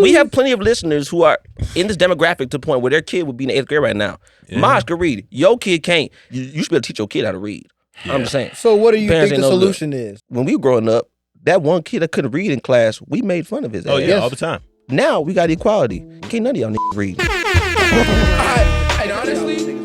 We have plenty of listeners who are in this demographic to the point where their kid would be in the 8th grade right now. Maj could read. Your kid can't. You should be able to teach your kid how to read. Yeah. I'm just saying. So what do you think the solution is? When we were growing up, that one kid that couldn't read in class, we made fun of his ass. Oh, yeah, all the time. Now we got equality. Can't none of y'all read. And honestly...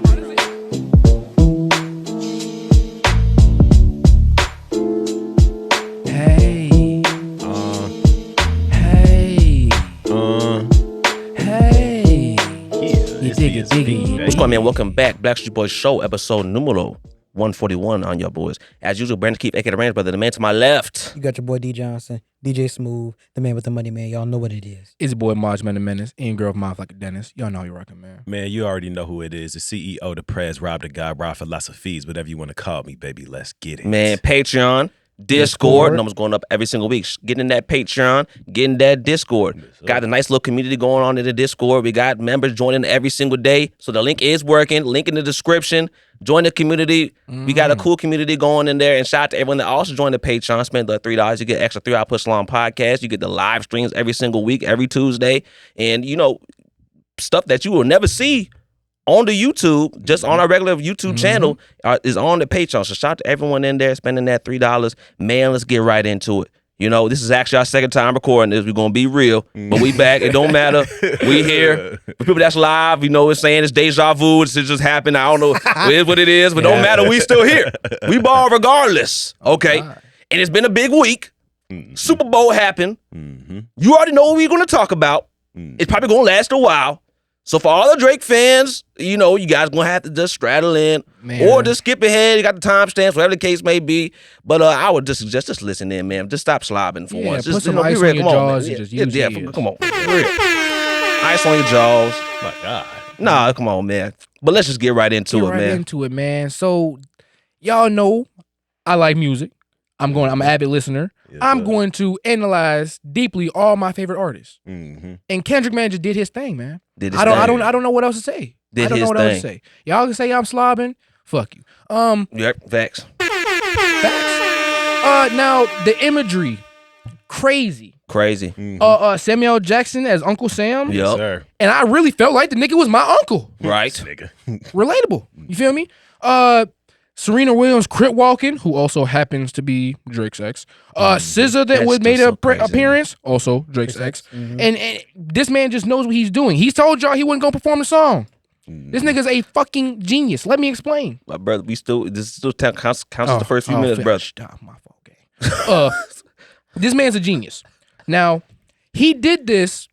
What's going on, man? Welcome back. Blackstreet Boys Show, episode numero 141 on your boys. As usual, Brandon Keith, aka the Range Brother, the man to my left. You got your boy D Johnson, DJ Smooth, the man with the money, man. Y'all know what it is. It's your boy Marge Man the Menace, in girl mouth like a dentist. Y'all know you're rocking, man. Man, you already know who it is. The CEO, the prez, Rob the guy, Rob philosophies, whatever you want to call me, baby. Let's get it. Man, Patreon. Discord. Numbers going up every single week. Getting in that Patreon, getting that Discord. Got a nice little community going on in the Discord. We got members joining every single day. So the link is working. Link in the description. Join the community. We got a cool community going in there. And shout out to everyone that also joined the Patreon. Spend the $3. You get extra 3 Hour Push Long podcast. You get the live streams every single week, every Tuesday. And, you know, stuff that you will never see on the YouTube, just on our regular YouTube channel, is on the Patreon. So shout out to everyone in there spending that $3. Man, let's get right into it. You know, this is actually our second time recording this. We're going to be real, but we back. It don't matter. We here. For people that's live, you know, it's saying it's deja vu. It just happened. I don't know it is what it is, but don't matter. We still here. We ball regardless. Okay. And it's been a big week. Super Bowl happened. You already know what we're going to talk about. It's probably going to last a while. So for all the Drake fans, you know, you guys gonna have to just straddle in, or just skip ahead. You got the timestamps, whatever the case may be. But I would just suggest just listen in, man. Just stop slobbing for once. Put Just some ice on your jaws. Come on, for real. Ice on your jaws. My God. Nah, come on, man. But let's just get right into it, man. So y'all know I like music. I'm an avid listener. Yes, I'm going to analyze deeply all my favorite artists. And Kendrick, man, just did his thing, man. I don't know what else to say. I don't know what else to say. Y'all can say I'm slobbing. Fuck you. Yep, facts. Now the imagery, crazy. Samuel Jackson as Uncle Sam. Yep. Sir. And I really felt like the nigga was my uncle. Right. Nigga. Relatable. You feel me? Serena Williams crit walking, who also happens to be Drake's ex. SZA that was made an appearance, also Drake's ex. And this man just knows what he's doing. He's told y'all he wasn't gonna perform the song. This nigga's a fucking genius. Let me explain. My brother, this still counts as the first few minutes, brother. Stop, my fault, okay. This man's a genius. Now, he did this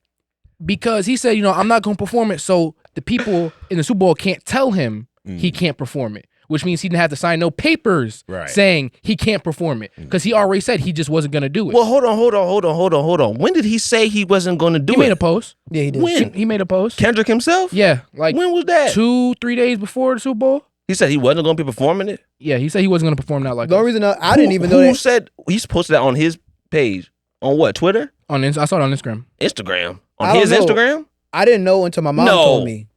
because he said, you know, I'm not gonna perform it, so the people in the Super Bowl can't tell him he can't perform it. Which means he didn't have to sign no papers saying he can't perform it. Because he already said he just wasn't going to do it. Well, hold on. When did he say he wasn't going to do it? He made a post. Yeah, he did. When? He made a post. Kendrick himself? Yeah. Like when was that? 2-3 days before the Super Bowl. He said he wasn't going to be performing it? Yeah, he said he wasn't going to perform that like the only reason I didn't even know that. Who said he's posted that on his page? On what, Twitter? I saw it on Instagram. Instagram. On his Instagram? I didn't know until my mom told me.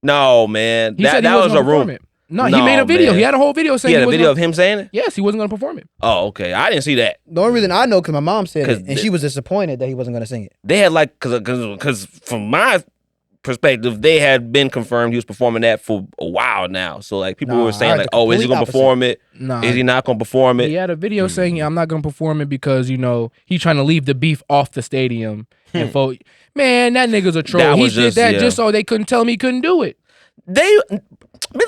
No, man. He said he that was a rumor. rumor. No, he made a video. Man. He had a whole video saying he had a video of him saying it? Yes, he wasn't going to perform it. Oh, okay. I didn't see that. The only reason I know because my mom said it, and she was disappointed that he wasn't going to sing it. They had because from my perspective, they had been confirmed he was performing that for a while now. So like people were saying like, oh, is he going to perform it? Nah. Is he not going to perform it? He had a video saying, I'm not going to perform it because, you know, he's trying to leave the beef off the stadium. And man, that nigga's a troll. He did that just so they couldn't tell him he couldn't do it. They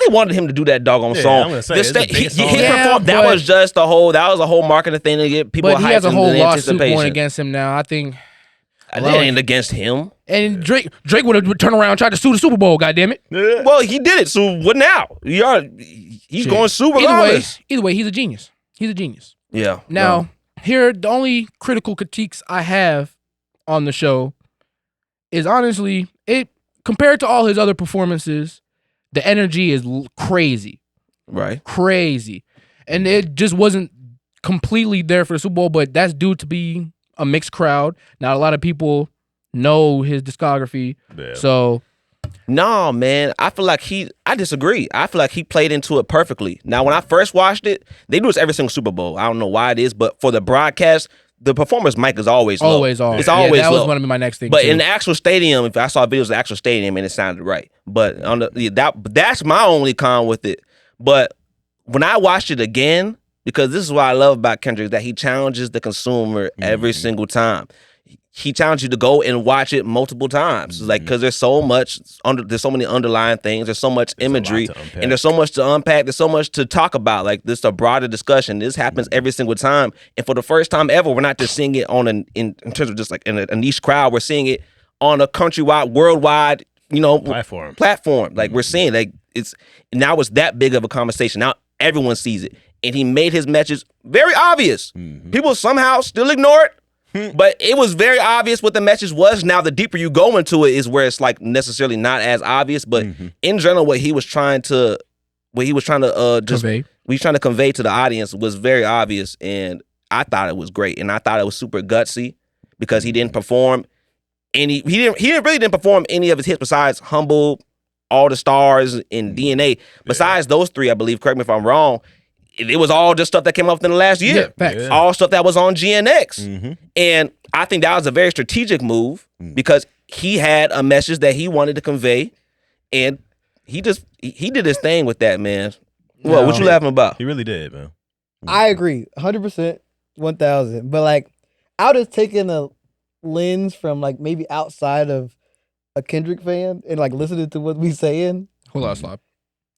wanted him to do that doggone song. I'm gonna say, that was a whole marketing thing to get people hyped. But he has a whole lawsuit going against him now. I think that ain't against him. And Drake would have turned around and tried to sue the Super Bowl. Goddammit. Yeah. Well, he did it. So what now? He's going to sue regardless. Either way, he's a genius. He's a genius. Yeah. Now, here the only critical critiques I have on the show is honestly compared to all his other performances. The energy is crazy. Right. Crazy. And it just wasn't completely there for the Super Bowl, but that's due to be a mixed crowd. Not a lot of people know his discography. Yeah. So. No, man. I feel like I disagree. I feel like he played into it perfectly. Now, when I first watched it, they do this every single Super Bowl. I don't know why it is, but for the broadcast, the performer's mic is always low. Always on. It's always that low. was going to be my next thing. But too. in the actual stadium, if I saw videos of the actual stadium, and it sounded right. But on that's my only con with it. But when I watched it again, because this is what I love about Kendrick, that he challenges the consumer every single time. He challenged you to go and watch it multiple times. Like, because there's so many underlying things. There's so much imagery, and there's so much to unpack. There's so much to talk about. Like, this is a broader discussion. This happens every single time, and for the first time ever, we're not just seeing it on in terms of just like in a niche crowd. We're seeing it on a countrywide, worldwide, platform. Like we're seeing, like it's that big of a conversation. Now everyone sees it, and he made his message very obvious. People somehow still ignore it. But it was very obvious what the message was. Now, the deeper you go into it is where it's like necessarily not as obvious. But in general, what he was trying to convey to the audience was very obvious, and I thought it was great, and I thought it was super gutsy because he didn't perform any. He didn't perform any of his hits besides "Humble," "All the Stars," and "DNA." Besides those three, I believe. Correct me if I'm wrong. It was all just stuff that came up in the last year. All stuff that was on GNX. And I think that was a very strategic move because he had a message that he wanted to convey, and he did his thing with that, man. What you laughing about? He really did, man. I agree, 100%, 1,000. But like, I would have taken a lens from like maybe outside of a Kendrick fan and like listening to what we saying. Whole lot of slop.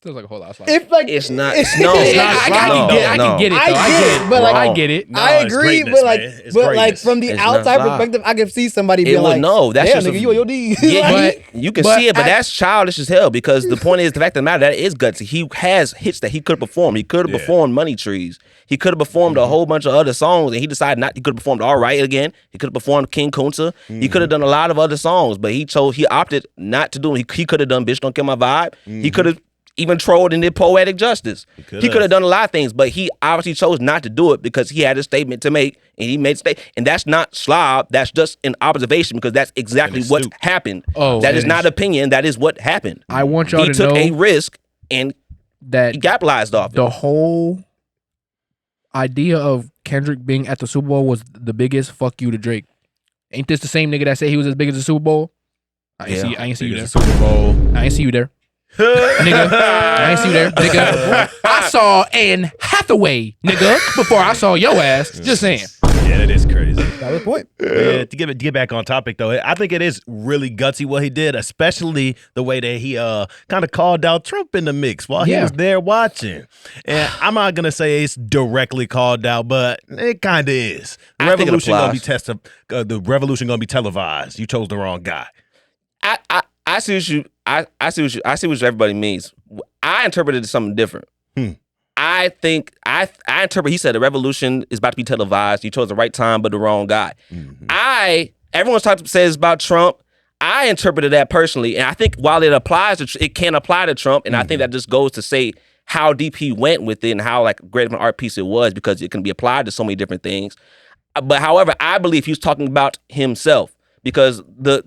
Feels like a whole lot of slop. If like it's not. I can get it. I get it. I agree, but like from the outside perspective, I can see somebody being like, "No, that's damn, just nigga, you on your knees." Yeah, you can see it, but that's childish as hell. Because the point is, the fact of the matter, that is gutsy. He has hits that he could have performed. He could have performed "Money Trees." He could have performed a whole bunch of other songs, and he decided not. He could have performed "All Right" again. He could have performed "King Kunta." He could have done a lot of other songs, but he opted not to do it. He could have done "Bitch Don't Kill My Vibe." He could have even trolled and did Poetic Justice. He could have done a lot of things, but he obviously chose not to do it because he had a statement to make, and he made a statement. And that's not slob. That's just an observation because that's exactly what happened. That is not opinion. That is what happened. I want y'all to know he took a risk and that he capitalized off the whole idea of Kendrick being at the Super Bowl was the biggest fuck you to Drake. Ain't this the same nigga that said he was as big as the Super Bowl? I ain't see you there. Super Bowl. I ain't see you there. Nigga, I ain't see you there, nigga. I saw Anne Hathaway, nigga, before I saw your ass. Just saying. Yeah, that is crazy. Valid point. Yeah, to get back on topic though, I think it is really gutsy what he did, especially the way that he kind of called out Trump in the mix while he was there watching. And I'm not gonna say it's directly called out, but it kind of is. The revolution gonna be televised. You chose the wrong guy. I see what everybody means. I interpreted it something different. I think I interpret. He said the revolution is about to be televised. You chose the right time, but the wrong guy. Everyone's says about Trump. I interpreted that personally, and I think while it can apply to Trump, and I think that just goes to say how deep he went with it and how like great of an art piece it was because it can be applied to so many different things. But however, I believe he was talking about himself because the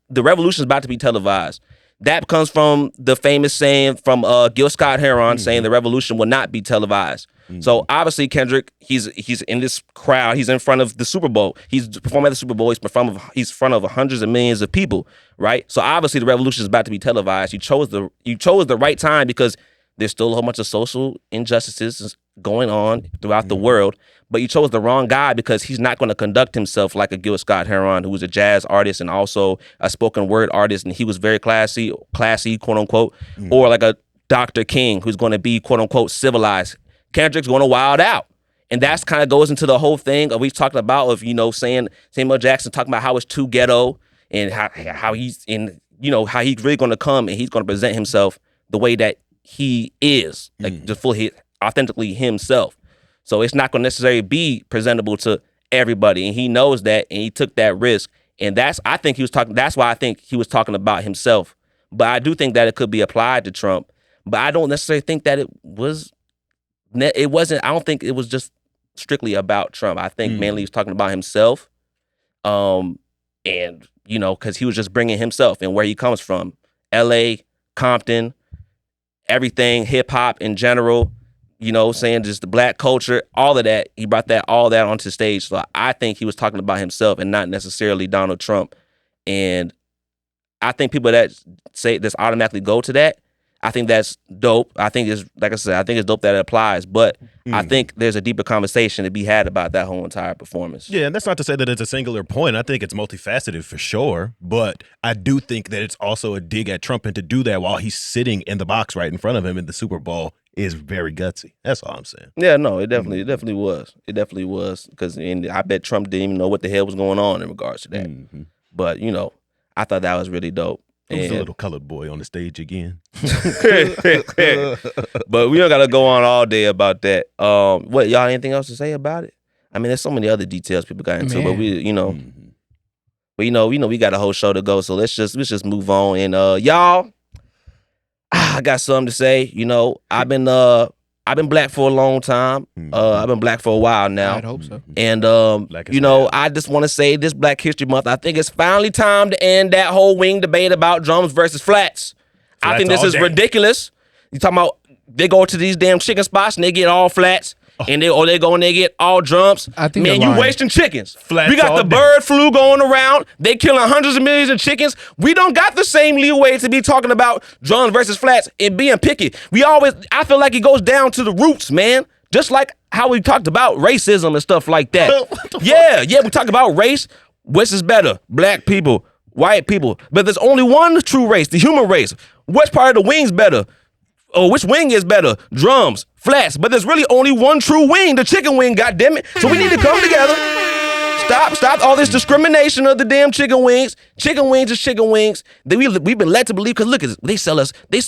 revolution is about to be televised. That comes from the famous saying from Gil Scott-Heron saying the revolution will not be televised. So obviously Kendrick, he's in this crowd. He's in front of the Super Bowl. He's performing at the Super Bowl. He's in front of hundreds of millions of people, right? So obviously the revolution is about to be televised. You chose the right time because there's still a whole bunch of social injustices going on throughout the world. But you chose the wrong guy because he's not going to conduct himself like a Gil Scott-Heron, who was a jazz artist and also a spoken word artist, and he was very classy, quote unquote, or like a Dr. King, who's going to be quote unquote civilized. Kendrick's going to wild out, and that's kind of goes into the whole thing of we've talked about of saying Samuel Jackson talking about how it's too ghetto and how he's in how he's really going to come and he's going to present himself the way that he is, like just fully authentically himself. So it's not going to necessarily be presentable to everybody, and he knows that, and he took that risk. And that's why I think he was talking about himself. But I do think that it could be applied to Trump. But I don't necessarily think that it wasn't. I don't think it was just strictly about Trump. I think mainly he was talking about himself, and because he was just bringing himself and where he comes from, L.A., Compton, everything, hip hop in general. saying just the black culture, all of that. He brought all that onto stage. So I think he was talking about himself and not necessarily Donald Trump. And I think people that say this automatically go to that. I think that's dope. I think it's, like I said, I think it's dope that it applies. But I think there's a deeper conversation to be had about that whole entire performance. Yeah, and that's not to say that it's a singular point. I think it's multifaceted for sure. But I do think that it's also a dig at Trump, and to do that while he's sitting in the box right in front of him in the Super Bowl is very gutsy. That's all I'm saying. Yeah, no, it definitely was. It definitely was. Because I bet Trump didn't even know what the hell was going on in regards to that. But, I thought that was really dope. It was a little colored boy on the stage again. But we don't got to go on all day about that. What, y'all anything else to say about it? I mean, there's so many other details people got into, but we got a whole show to go, so let's just move on. And y'all, I got something to say. I've been black for a long time. I've been black for a while now. I'd hope so. And I just want to say this Black History Month, I think it's finally time to end that whole wing debate about drums versus flats. I think this is ridiculous. You talking about they go to these damn chicken spots and they get all flats. And they go and they get all drums. I think man, you wasting chickens. Flats we got the bird flu going around. They killing hundreds of millions of chickens. We don't got the same leeway to be talking about drums versus flats and being picky. I feel like it goes down to the roots, man. Just like how we talked about racism and stuff like that. Yeah, we talk about race. Which is better? Black people, white people. But there's only one true race, the human race. Which part of the wing's better? Oh, which wing is better? Drums, flats. But there's really only one true wing, the chicken wing, goddammit. So we need to come together. Stop all this discrimination of the damn chicken wings. Chicken wings is chicken wings. We've been led to believe, because look, they sell us, we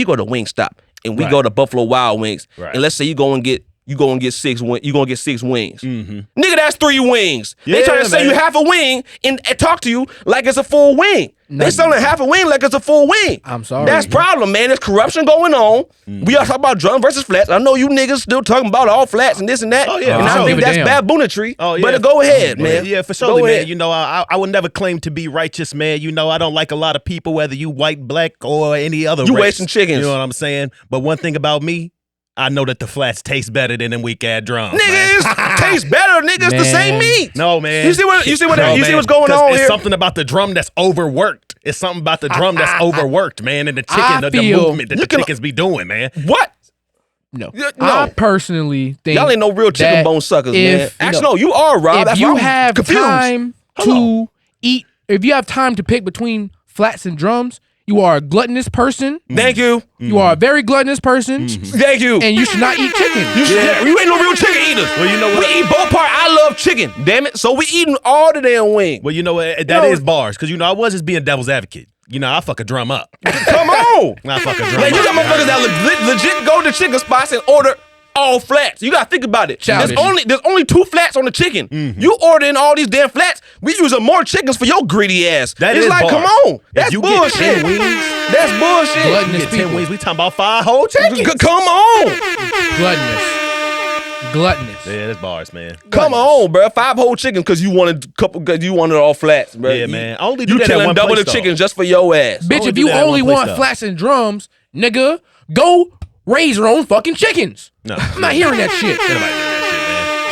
go to Wingstop and we go to Buffalo Wild Wings. Right. And let's say you go and get 6 wings. Nigga, that's 3 wings. They trying to sell you half a wing and talk to you like it's a full wing. They selling half a wing like it's a full wing. I'm sorry. That's problem, man. There's corruption going on. We are talking about drum versus flats. I know you niggas still talking about all flats and this and that. Oh, yeah. And I think that's baboonetry. Oh, yeah. But go ahead, man. Yeah, for sure, man. I would never claim to be righteous, man. I don't like a lot of people, whether you white, black, or any other race. You wasting chickens. You know what I'm saying? But one thing about me, I know that the flats taste better than them weak ass drums. Nigga, taste better, nigga. It's the same meat. No, man. You see what's going on here? It's something about the drum that's overworked. It's something about the drum that's overworked, man. And the chicken, the movement that the chickens be doing, man. What? No. I personally think y'all ain't no real chicken bone suckers, man. Actually, no, you are, Rob. If you have time to eat, if you have time to pick between flats and drums, you are a gluttonous person. Thank you. You are a very gluttonous person. Thank you. And you should not eat chicken. You ain't no real chicken eaters. Well, you know what? We eat both parts. I love chicken, damn it. So we eating all the damn wing. Well, you know what? That is bars. Because, I was just being devil's advocate. I fuck a drum up. Come on. I fuck a drum man, up. you got motherfuckers that legit go to chicken spots and order all flats. You gotta think about it. There's only 2 flats on the chicken. You ordering all these damn flats. We using more chickens for your greedy ass. It's like, come on. That's bullshit. Get 10 wings, that's bullshit. You get 10 wings. We talking about 5 whole chickens. Come on. Gluttonous. Yeah, that's bars, man. Come on, bro. 5 whole chickens because you wanted all flats, bro. Yeah, man. Only do you that at killing one double place, the chickens just for your ass. Bitch, if you only want flats and drums, nigga, go raise your own fucking chickens. No, I'm not hearing that shit.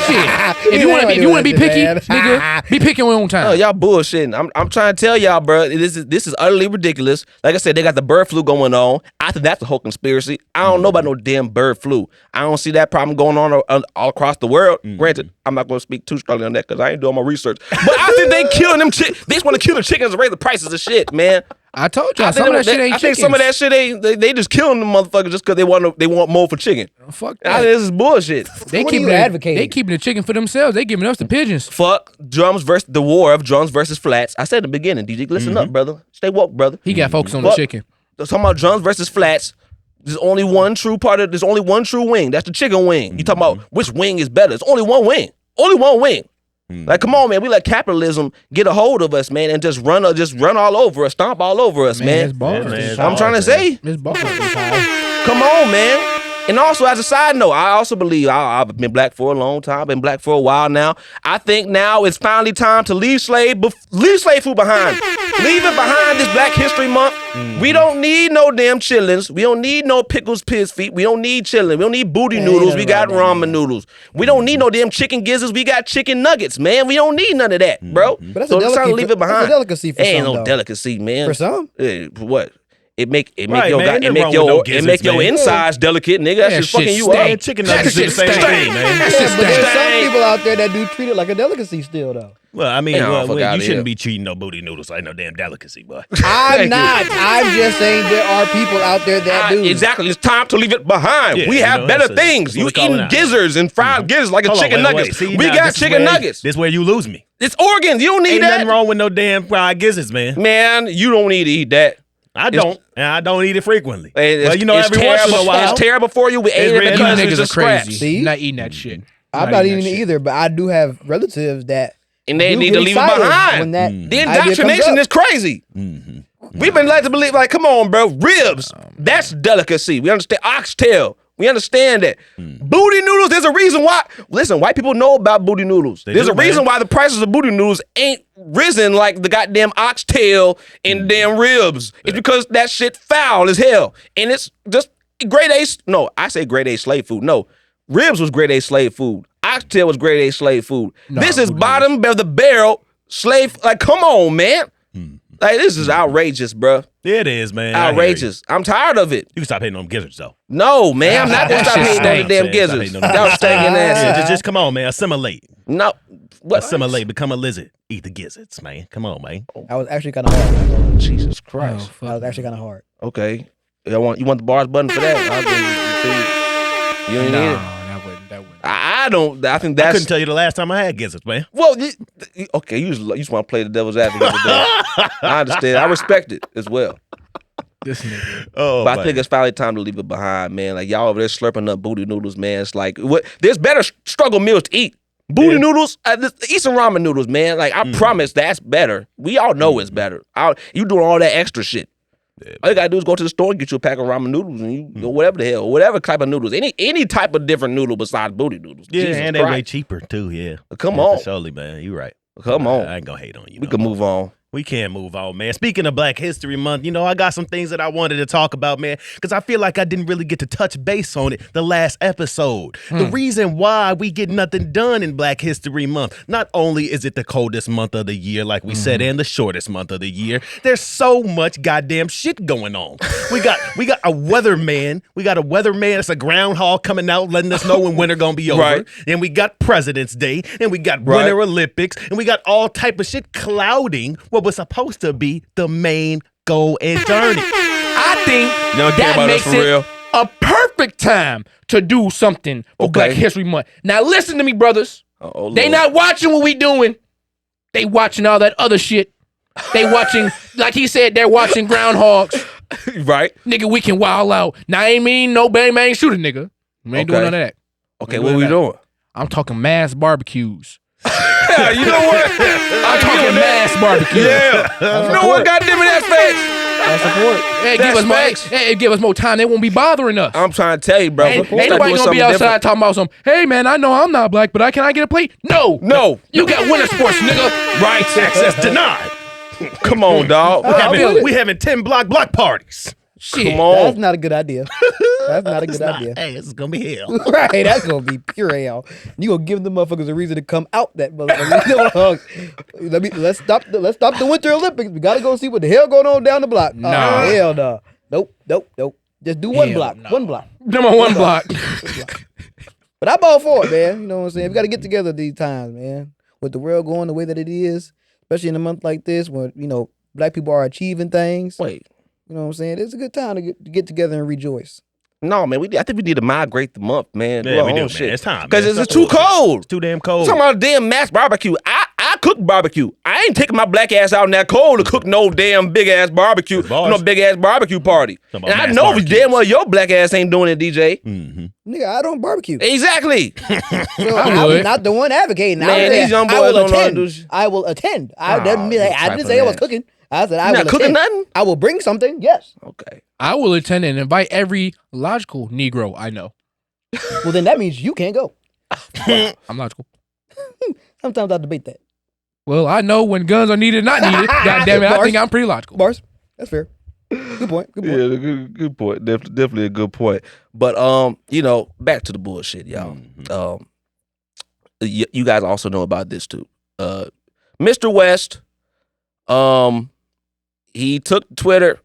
Shit. If you want to be picky, nigga, be picky on your own time. Oh, y'all bullshitting. I'm trying to tell y'all, bro. This is utterly ridiculous. Like I said, they got the bird flu going on. I think that's a whole conspiracy. I don't know about no damn bird flu. I don't see that problem going on all across the world. Granted, I'm not going to speak too strongly on that because I ain't doing my research. But I think they killing them chickens. They just want to kill the chickens and raise the prices of shit, man. I told y'all some of that shit ain't chicken. I think some of that shit ain't. They just killing the motherfuckers just because they want more for chicken. Fuck that. This is bullshit. What are you advocating? They keeping the chicken for themselves. They giving us the pigeons. Fuck the war of drums versus flats. I said at the beginning, DJ, listen up, brother. Stay woke, brother. He got focused on the chicken. Talking about drums versus flats. There's only one true wing. That's the chicken wing. You talking about which wing is better? There's only one wing. Only one wing. Like, come on, man. We let capitalism get a hold of us, man, and just run all over us, stomp all over us, man. It's bars. I'm trying to say. It's bars. Come on, man. And also, as a side note, I also believe I've been black for a long time, been black for a while now. I think now it's finally time to leave slave food behind. Leave it behind this Black History Month. We don't need no damn chillins. We don't need no pickles, piss feet. We don't need chillin'. We don't need booty noodles. We got ramen noodles. We don't need no damn chicken gizzards. We got chicken nuggets, man. We don't need none of that, bro. But that's so a it's time to delicacy. leave it behind. That's a delicacy for Ain't some, no though. delicacy, man. For some? For what? It make Right, man, your ain't nothing wrong with no gizzards, your man. insides delicate, nigga. That Yeah, shit's fucking shit you stink. up. Chicken nuggets That do the same shit thing, man. Yeah, but there's some Stank. people out there that do treat it like a delicacy still, though. Well, I mean, Yeah, fuck you outta shouldn't here. be treating no booty noodles like no damn delicacy, boy. I'm not. I'm just saying there are people out there that do. Exactly. It's time to leave it behind. Yeah, we you have know, better that's things. what You we call it eating now. gizzards and fried gizzards like a Hold on, chicken wait. nuggets. See, We now, got this is chicken where- nuggets. This is where you lose me. It's organs. You don't need Ain't that. nothing wrong with no damn fried gizzards, man. Man, you don't need to eat that. I don't, and I don't eat it frequently. It's, Well, you know, it's every once in a terrible. while. It's terrible for you. We ate it really- because You it's niggas are just crazy. scraps. See? You're not eating that shit. I'm not eating that it shit. either, but I do have relatives that And they do need get to leave it excited behind. when that The idea comes indoctrination up. is crazy. We've been led to believe, like, come on, bro. Ribs, that's delicacy. We understand. Oxtail, we understand that. Booty noodles, there's a reason why. Listen, white people know about booty noodles. There's do, a reason man. why the prices of booty noodles ain't risen like the goddamn oxtail and damn ribs. It's because that shit foul as hell. And it's just grade A. No, I say grade A slave food. No, ribs was grade A slave food. Oxtail was grade A slave food. Nah, This is booty bottom of the barrel slave. Like, come on, man. Like, this is outrageous, bruh. It is, man. I hear you. Outrageous. I'm tired of it. You can stop hating on them gizzards, though. No, man, I'm not gonna That stop shit hating on the stank. damn Stop gizzards. hating on them That was gizzards. stinking ass. Yeah, just come on, man. Assimilate. No, what? Assimilate. Become a lizard. Eat the gizzards, man. Come on, man. I was actually kind of hard. Jesus Oh, Christ. I was actually kind of hard. Okay, you want the bars button for that? You ain't need it. That wouldn't. I don't. I think I that's couldn't tell you the last time I had gizzards, man. well. Okay, you just want to play the devil's advocate today. I understand. I respect it as well. This nigga. Oh, But I man. think it's finally time to leave it behind, man. Like, y'all over there slurping up booty noodles, man. It's like, what? There's better struggle meals to eat. Booty noodles, eat some ramen noodles, man. Like, I promise that's better. We all know it's better. You doing all that extra shit. All you gotta do is go to the store and get you a pack of ramen noodles and you or whatever the hell, whatever type of noodles, any type of different noodle besides booty noodles. Yeah, Jesus and they way Christ. cheaper, too, yeah. Come Yeah, on. for surely, man. You right. Come on. I ain't gonna hate on you. We no can more. move on. We can move on, man. Speaking of Black History Month, you know, I got some things that I wanted to talk about, man, because I feel like I didn't really get to touch base on it the last episode. The reason why we get nothing done in Black History Month, not only is it the coldest month of the year, like we said, and the shortest month of the year, there's so much goddamn shit going on. We got a weatherman. We got a weatherman. It's a groundhog coming out letting us know when winter gonna be over. Right. And we got President's Day, and we got Right. Winter Olympics, and we got all type of shit clouding what was supposed to be the main goal and journey. I think You don't care that about us makes for it real? a perfect time to do something for Okay. Black History Month. Now listen to me, brothers. Oh, They Lord. not watching what we doing. They watching all that other shit. They watching, like he said, they're watching groundhogs. right. Nigga, we can wild out. Now I ain't mean no bang bang shooter, nigga. We ain't doing Okay. none of that. Okay, what we doing? I'm talking mass barbecues. Yeah, you know what? I'm talking mass barbecues. Yeah. You know what? Goddamn it, that's facts. I support. Hey, That's give us more. facts. Hey, give us more time. They won't be bothering us. I'm trying to tell you, bro. Ain't Start nobody doing gonna be something outside different. talking about some. Hey man, I know I'm not black, but can I get a plate? No, No. You got winter sports, nigga. Right. Access denied. Come on, dog. We having 10 block parties. Shit. Come on. That's not a good idea. That's not a good idea. Hey, this is gonna be hell. Right, that's gonna be pure hell. You gonna give them motherfuckers a reason to come out that motherfucker. let's stop the Winter Olympics. We gotta go see what the hell going on down the block. Nah. Oh, hell no. Nope. Just do one Hell block. no. One block. Number one block. But I'm all for it, man. You know what I'm saying? We gotta get together these times, man. With the world going the way that it is, especially in a month like this when, you know, black people are achieving things. Wait. You know what I'm saying? It's a good time to get together and rejoice. No, man. I think we need to migrate the month, man. Yeah, our we do, own man. shit. It's time, Because man. it's too cold. It's too damn cold. I'm talking about damn mass barbecue. I cook barbecue. I ain't taking my black ass out in that cold to cook no damn big ass barbecue. Bars. No big ass barbecue party. Talking And about I mass know barbecues. damn well your black ass ain't doing it, DJ. Nigga, I don't barbecue. Exactly. So I would. I'm not the one advocating. Man, I was these saying, young I boys will don't know how to attend. do shit. I will attend. I Oh, didn't you say I was ass. cooking. I said I You will not cooking attend. nothing? I will bring something. Yes. Okay. I will attend and invite every logical Negro I know. well, then that means you can't go. I'm logical. Sometimes I debate that. Well, I know when guns are needed, not needed. God damn it, I think I'm pretty logical. Bars. That's fair. Good point. Good point. Yeah, good point. Definitely a good point. But back to the bullshit, y'all. Mm-hmm. You guys also know about this too. Mr. West, he took Twitter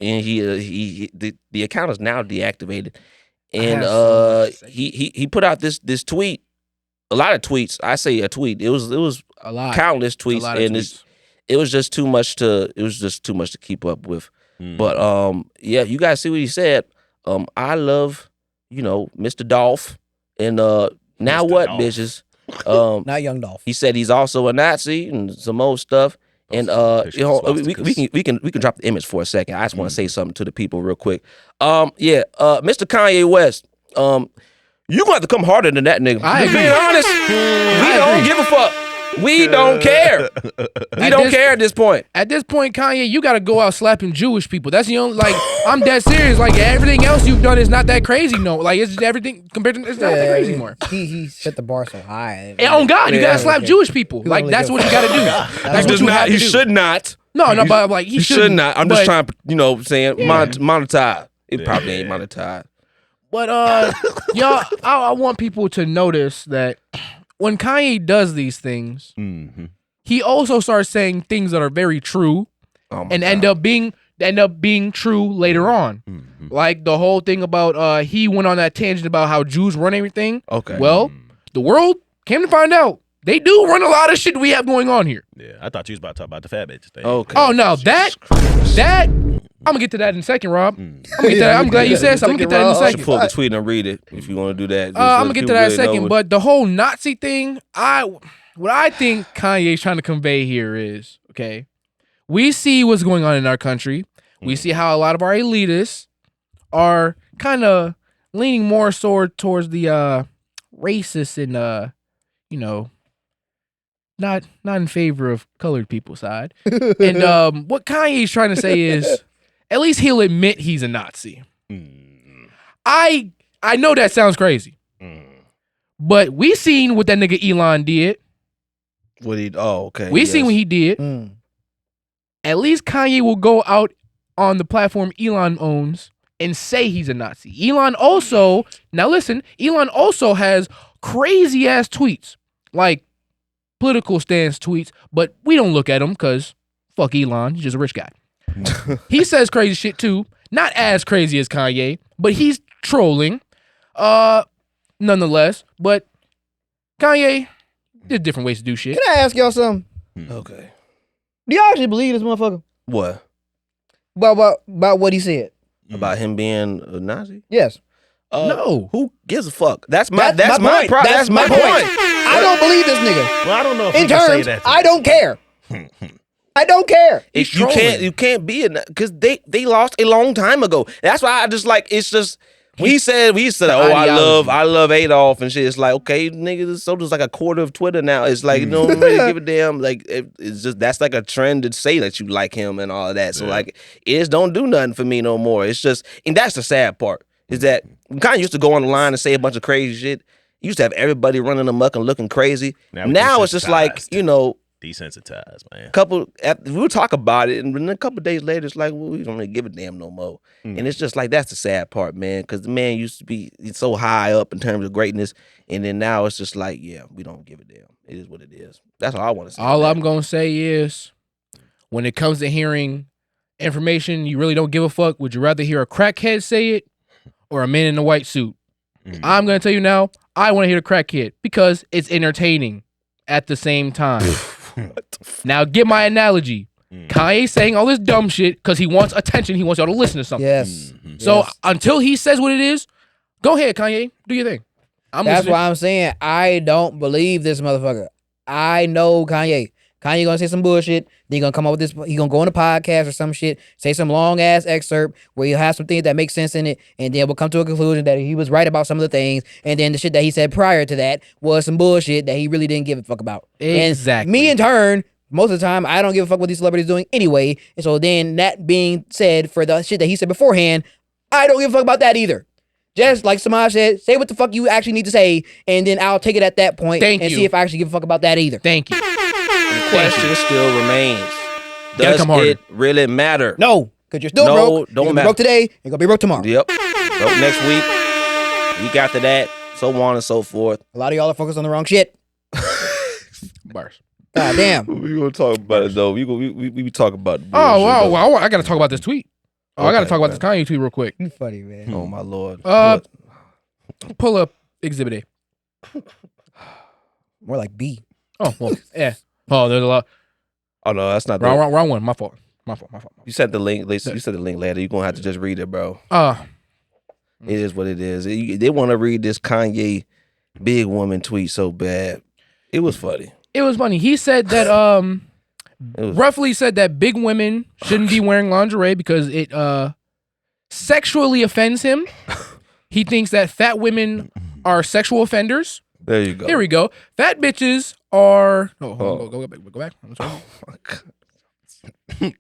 and the account is now deactivated, and he put out this tweet, a lot of tweets. I say a tweet. It was A lot. countless tweets, A lot of and tweets. it was just too much to keep up with. But you guys see what he said. I love Mr. Dolph, and now Mr. what, Dolph. bitches? Not Young Dolph. He said he's also a Nazi and some old stuff. And we can drop the image for a second. I just want to say something to the people real quick. Mr. Kanye West, you gonna have to come harder than that nigga. I agree. Being honest, we don't give a fuck. We don't care. We don't care at this point. At this point, Kanye, you got to go out slapping Jewish people. That's the only, I'm dead serious. Like, everything else you've done is not that crazy, no. Like, it's just everything compared to, it's not that crazy anymore. He set the bar so high. And on God, you got to slap okay. Jewish people. Like, really that's good. what you got to do. That's what you have to He do. should not. No, but like, he He should not. I'm just trying to, saying monetize. It probably ain't monetized. But, y'all, I want people to notice that when Kanye does these things, he also starts saying things that are very true and end up being true later on. Like the whole thing about he went on that tangent about how Jews run everything. Okay. Well, the world came to find out they do run a lot of shit we have going on here. Yeah, I thought you was about to talk about the fat bitch thing. Okay. Oh no, that I'm gonna get to that in a second, Rob. I'm gonna get to that. I'm glad you said something. I'm gonna get to that in a You should second. pull up the tweet and read it if you want to do that. Just I'm let gonna get to people that in a really know second. what- But the whole Nazi thing, what I think Kanye's trying to convey here is, okay, we see what's going on in our country. We see how a lot of our elitists are kind of leaning more towards the racist and not in favor of colored people's side. And what Kanye's trying to say is, at least he'll admit he's a Nazi. I know that sounds crazy, but we seen what that nigga Elon did. Okay. We seen what he did. At least Kanye will go out on the platform Elon owns and say he's a Nazi. Elon also has crazy ass tweets, like political stance tweets, but we don't look at them because fuck Elon, he's just a rich guy. He says crazy shit too, not as crazy as Kanye, but he's trolling, nonetheless. But Kanye, there's different ways to do shit. Can I ask y'all something? Okay. Do y'all actually believe this motherfucker? What? About what he said? About him being a Nazi? Yes. No. Who gives a fuck? That's my point. That's my point. I don't believe this nigga. Well, I don't know if In you can say turns, that. I don't care. I don't care. You can't be in because they lost a long time ago. That's why I just like it's just we said I love Adolf and shit. It's like okay, nigga, so there's like a quarter of Twitter now. It's like you don't really give a damn. Like it's just that's like a trend to say that you like him and all of that. So like it just don't do nothing for me no more. It's just and that's the sad part is that we kind of used to go on the line and say a bunch of crazy shit. You used to have everybody running amok and looking crazy. Now it's just like desensitized, man. We'll talk about it, and then a couple days later, it's like we don't really give a damn no more. And it's just like that's the sad part, man, because the man used to be so high up in terms of greatness, and then now it's just like, yeah, we don't give a damn. It is what it is. That's all I want to say. All I'm gonna say is, when it comes to hearing information you really don't give a fuck, would you rather hear a crackhead say it or a man in a white suit? I'm gonna tell you now, I want to hear the crackhead because it's entertaining at the same time. Now get my analogy. Kanye saying all this dumb shit because he wants attention. He wants y'all to listen to something. Yes. So until he says what it is, go ahead, Kanye. Do your thing. That's listening. why I'm saying I don't believe this motherfucker. I know Kanye. Kanye gonna say some bullshit. Then he gonna come up with this. He gonna go on a podcast or some shit, say some long ass excerpt where he'll have some things that make sense in it, and then we'll come to a conclusion that he was right about some of the things, and then the shit that he said prior to that was some bullshit that he really didn't give a fuck about. Exactly. And me in turn, most of the time, I don't give a fuck what these celebrities doing anyway. And so then that being said, for the shit that he said beforehand, I don't give a fuck about that either. Just like Samaj said, say what the fuck you actually need to say, and then I'll take it at that point and see if I actually give a fuck about that either. Thank you. The question still remains. Gotta Does come harder. it really matter? No, because you're still broke. Don't You're gonna be matter. broke today. You're gonna be broke tomorrow. Yep. Broke next week after that, so on and so forth. A lot of y'all are focused on the wrong shit. Bars. God damn. We gonna talk about it though. We talk about. Oh wow, wow! I gotta talk about this tweet. Oh, I gotta talk about this Kanye tweet real quick. You funny, man. Oh my lord. Pull up Exhibit A. More like B. Oh well, yeah. Oh, there's a lot. Oh no, that's not Wrong one. My fault. You said the link. You said the link later. You're gonna have to just read it, bro. It is what it is. They want to read this Kanye big woman tweet so bad. It was funny. It was funny. He said that roughly said that big women shouldn't be wearing lingerie because it sexually offends him. He thinks that fat women are sexual offenders. There you go. Here we go. Fat bitches are. Oh, go back. I'm sorry. Oh my god.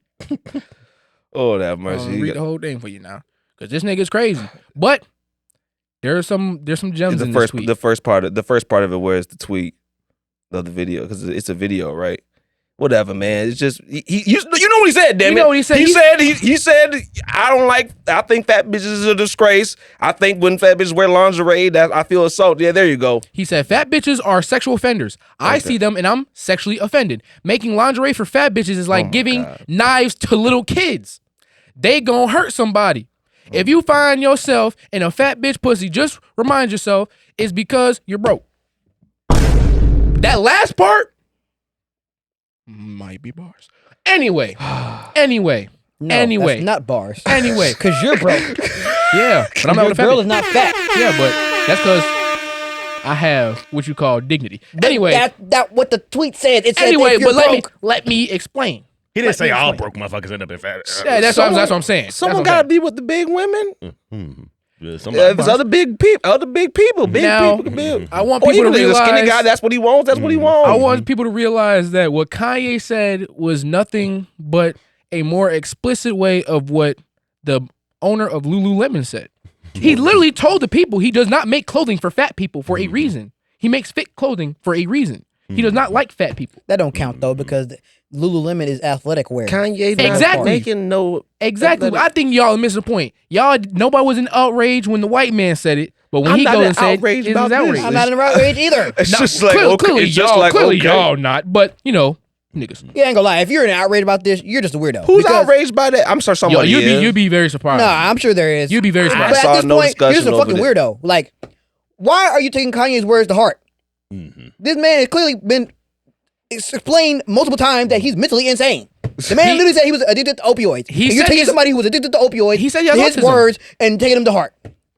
Oh, that mercy. Read the whole thing for you now, because this nigga's crazy. But there's some gems in this tweet. The first part of it, where is the tweet of the video? Because it's a video, right? Whatever, man. It's just you know what he said, damn it. You know what he said? He said I think fat bitches is a disgrace. I think when fat bitches wear lingerie, that I feel assault. Yeah, there you go. He said fat bitches are sexual offenders. I see them and I'm sexually offended. Making lingerie for fat bitches is like giving knives to little kids. They gonna hurt somebody. If you find yourself in a fat bitch pussy, just remind yourself it's because you're broke. That last part might be bars. Anyway. No, that's not bars. Anyway. Because you're broke. Yeah. But I'm not Your a fat girl bitch. is not fat. Yeah, but that's because I have what you call dignity. Anyway. That what the tweet said. It said Anyway, if you're but broke, let me explain. He didn't say all broke motherfuckers end up in fat. Yeah, that's what I'm saying. Someone gotta be with the big women. Yeah, If it's other big people, big Now, people can be. I want Or people to even a skinny realize. guy, that's what he wants. That's what he wants. I want people to realize that what Kanye said was nothing but a more explicit way of what the owner of Lululemon said. He literally told the people he does not make clothing for fat people for a reason. He makes fit clothing for a reason. He does not like fat people. that don't count though because Lululemon is athletic wear. Kanye not Exactly. making no. Exactly. I think y'all are missing the point. Nobody was in outrage when the white man said it, but when I'm he not goes in and said outrage it, about it's this. outrage. I'm not in the right age either. It's No, just like clearly, okay. clearly It's just y'all, like clearly okay. y'all not, but niggas. You ain't gonna lie. If you're outraged about this, you're just a weirdo. Who's Because- outraged by that? I'm sure somebody is. You'd be very surprised. Nah, I'm sure there is. You'd be very But surprised. saw at this no point, you're just discussion a fucking over weirdo. Like, why are you taking Kanye's words to heart? This man has clearly been explained multiple times that he's mentally insane. The man literally said he was addicted to opioids. He And you're said taking he's- somebody who was addicted to opioids, He said he has his autism. words, and taking them to heart.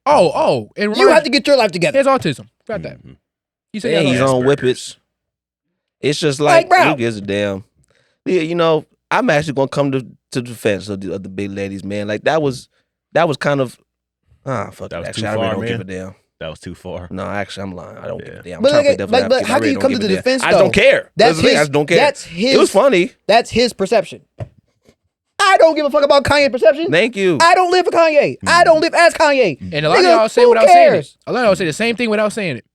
Oh, and You have to get your life together. He has autism. Got that. He said Yeah, he he's has on Asperger's. whippets. It's just Like, like, bro. who gives a damn? Yeah, you know, I'm actually gonna come to the defense of the big ladies, man. Like that was kind of fuck That it. was Actually, too I really far, don't give man. a damn. That was too far. No, actually, I'm lying. I don't give a damn. I'm But trying to like, play devil's but advocate. how I do really you don't come to give the a damn. defense, I just though? don't care. That's the thing, his- I just don't care. that's his- It was funny. That's his perception. I don't give a fuck about Kanye's perception. Thank you. I don't live for Kanye. I don't live as Kanye. And a lot of Nigga, y'all say who without saying it. cares? A lot of y'all say the same thing without saying it.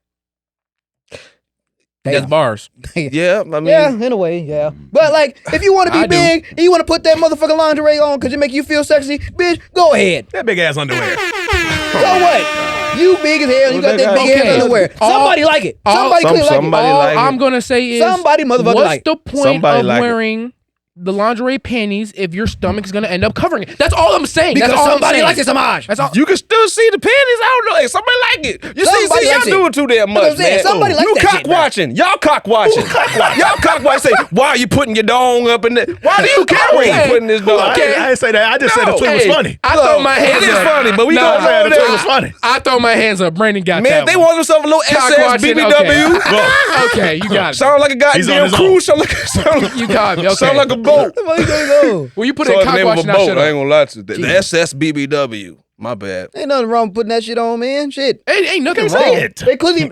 Damn. That's bars. Yeah, I mean, Yeah, in a way, yeah. But like, if you want to I be do. big and you want to put that motherfucking lingerie on because it make you feel sexy, bitch, go ahead. That big ass underwear. So what? You big as hell. You got that big Okay. ass underwear. Somebody like it. Somebody clearly like it. somebody All like it. I'm gonna say is Somebody motherfucker what's like it. the point Somebody of like it. wearing the lingerie panties if your stomach is gonna end up covering it? That's all I'm saying. Because That's all somebody I'm saying. likes it, Samaj. That's all. You can still see the panties. I don't know. Hey, somebody like it. You Somebody see, y'all likes it. doing too damn That's what I'm much, saying. man. Somebody like you that cock shit, bro. watching. Y'all cock watching. Y'all cock watching. Say, why are you putting your dong up in there? Why do you care where you putting this dong? I didn't say that. I just said the tweet was Hey, funny. I throw my hands It is up. funny, but we Nah, gonna I go said the tweet there. was funny. I throw my hands up. Brandon got Man, that they one. want themselves a little Cock SS watching, BBW. okay. Okay, you got it. Sound like a He's on goddamn his own. cruise. Sound like, You got me. Okay. sound like a boat. Somebody go. Well, you put So it it's in the cock name of a watching. I boat. shut I ain't up. gonna lie to you. The SS BBW. My bad. Ain't nothing wrong with putting that shit on, man. Shit. Ain't nothing Say wrong. it. They clearly